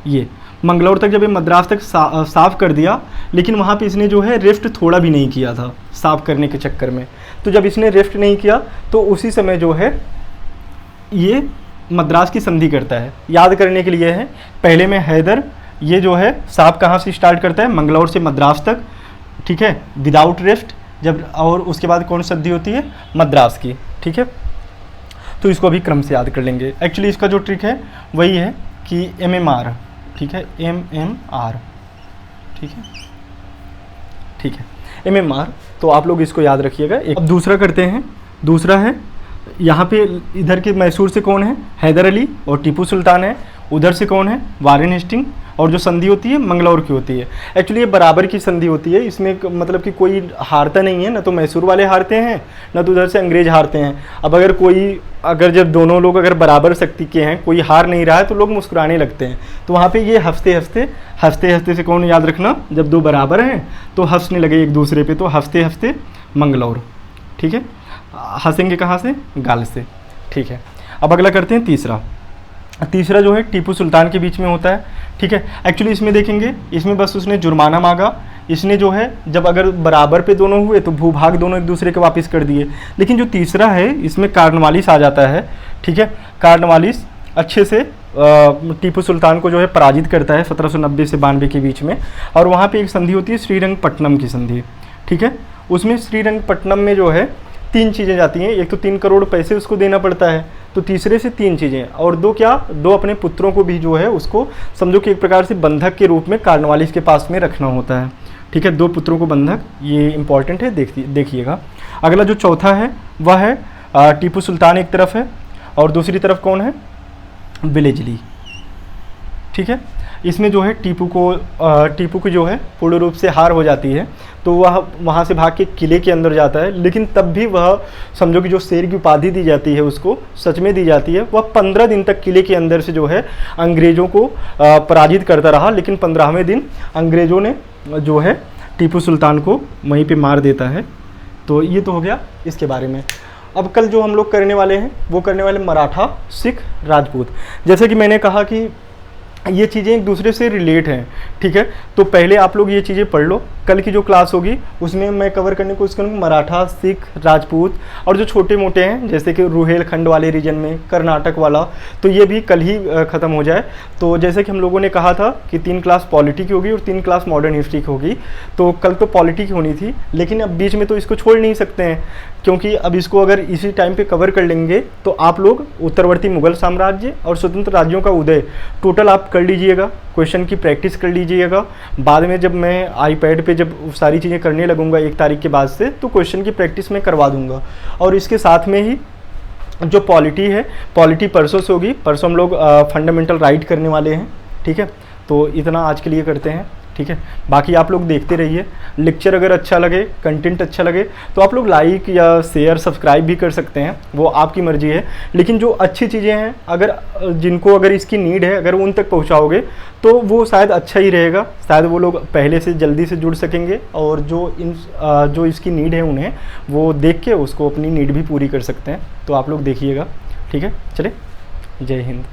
ये मंगलौर तक जब ये मद्रास तक साफ कर दिया, लेकिन वहाँ पे इसने जो है रेस्ट थोड़ा भी नहीं किया था साफ करने के चक्कर में। तो जब इसने रेस्ट नहीं किया तो उसी समय जो है ये मद्रास की संधि करता है। याद करने के लिए है, पहले में हैदर, ये जो है साफ कहाँ से स्टार्ट करता है, मंगलौर से मद्रास तक, ठीक है, विदाउट रेस्ट, जब, और उसके बाद कौन संधि होती है, मद्रास की, ठीक है। तो इसको अभी क्रम से याद कर लेंगे। एक्चुअली इसका जो ट्रिक है वही है कि MMR, ठीक है, MMR, ठीक है, ठीक है, MMR। तो आप लोग इसको याद रखिएगा। अब दूसरा करते हैं, दूसरा है यहाँ पे, इधर के मैसूर से कौन है, हैदर अली और टीपू सुल्तान है, उधर से कौन है, वारेन हेस्टिंग, और जो संधि होती है मंगलौर की होती है। एक्चुअली ये बराबर की संधि होती है, इसमें मतलब कि कोई हारता नहीं है, ना तो मैसूर वाले हारते हैं ना तो उधर से अंग्रेज हारते हैं। अब अगर जब दोनों लोग अगर बराबर शक्ति के हैं, कोई हार नहीं रहा है, तो लोग मुस्कुराने लगते हैं। तो वहाँ पे ये हंसते हंसते से कौन याद रखना, जब दो बराबर हैं तो हंसने लगे एक दूसरे पे, तो हंसते हंसते मंगलौर। ठीक है, हंसेंगे कहाँ से, गाल से। ठीक है, अब अगला करते हैं तीसरा जो है टीपू सुल्तान के बीच में होता है। ठीक है, एक्चुअली इसमें देखेंगे, इसमें बस उसने जुर्माना मांगा, इसने जो है जब अगर बराबर पे दोनों हुए तो भूभाग दोनों एक दूसरे के वापस कर दिए। लेकिन जो तीसरा है इसमें कार्नवालिस आ जाता है। ठीक है, कार्नवालिस अच्छे से टीपू सुल्तान को जो है पराजित करता है 1790 से 92 के बीच में। और वहाँ पे एक संधि होती है श्रीरंगपट्टनम की संधि। ठीक है, उसमें श्रीरंगपट्टनम में जो है 3 चीज़ें जाती हैं। एक तो 3 करोड़ पैसे उसको देना पड़ता है, तो तीसरे से 3 चीज़ें, और दो अपने पुत्रों को भी जो है उसको समझो कि एक प्रकार से बंधक के रूप में कार्नवालिस के पास में रखना होता है। ठीक है, 2 पुत्रों को बंधक, ये इंपॉर्टेंट है, देखिएगा। अगला जो चौथा है वह है टीपू सुल्तान एक तरफ है और दूसरी तरफ कौन है, विलेजली। ठीक है, इसमें जो है टीपू की जो है पूर्ण रूप से हार हो जाती है, तो वह वहाँ से भाग के किले के अंदर जाता है। लेकिन तब भी वह समझो कि जो शेर की उपाधि दी जाती है उसको सच में दी जाती है। वह 15 दिन तक किले के अंदर से जो है अंग्रेज़ों को पराजित करता रहा। लेकिन 15वें दिन अंग्रेज़ों ने जो है टीपू सुल्तान को वहीं पे मार देता है। तो ये तो हो गया इसके बारे में। अब कल जो हम लोग करने वाले हैं वो करने वाले मराठा, सिख, राजपूत। जैसे कि मैंने कहा कि ये चीज़ें एक दूसरे से रिलेट हैं। ठीक है, तो पहले आप लोग ये चीज़ें पढ़ लो। कल की जो क्लास होगी उसमें मैं कवर करने की कोशिश करूँगा मराठा, सिख, राजपूत, और जो छोटे मोटे हैं जैसे कि रुहेलखंड वाले रीजन में, कर्नाटक वाला, तो ये भी कल ही ख़त्म हो जाए। तो जैसे कि हम लोगों ने कहा था कि 3 क्लास पॉलिटी की होगी और 3 क्लास मॉडर्न हिस्ट्री की होगी, तो कल तो पॉलिटी की होनी थी, लेकिन अब बीच में तो इसको छोड़ नहीं सकते हैं, क्योंकि अब इसको अगर इसी टाइम पे कवर कर लेंगे तो आप लोग उत्तरवर्ती मुगल साम्राज्य और स्वतंत्र राज्यों का उदय टोटल आप कर लीजिएगा, क्वेश्चन की प्रैक्टिस कर लीजिएगा। बाद में जब मैं आईपैड पे जब सारी चीज़ें करने लगूंगा 1 तारीख के बाद से, तो क्वेश्चन की प्रैक्टिस मैं करवा दूंगा। और इसके साथ में ही जो पॉलिटी है, पॉलिटी परसों से होगी। परसों हम लोग फंडामेंटल राइट करने वाले हैं। ठीक है, तो इतना आज के लिए करते हैं। ठीक है, बाकी आप लोग देखते रहिए। लेक्चर अगर अच्छा लगे, कंटेंट अच्छा लगे, तो आप लोग लाइक या शेयर सब्सक्राइब भी कर सकते हैं, वो आपकी मर्जी है। लेकिन जो अच्छी चीज़ें हैं, अगर इसकी नीड है, अगर उन तक पहुंचाओगे तो वो शायद अच्छा ही रहेगा। शायद वो लोग पहले से जल्दी से जुड़ सकेंगे, और जो इसकी नीड है उन्हें वो देख के उसको अपनी नीड भी पूरी कर सकते हैं। तो आप लोग देखिएगा। ठीक है, चले, जय हिंद।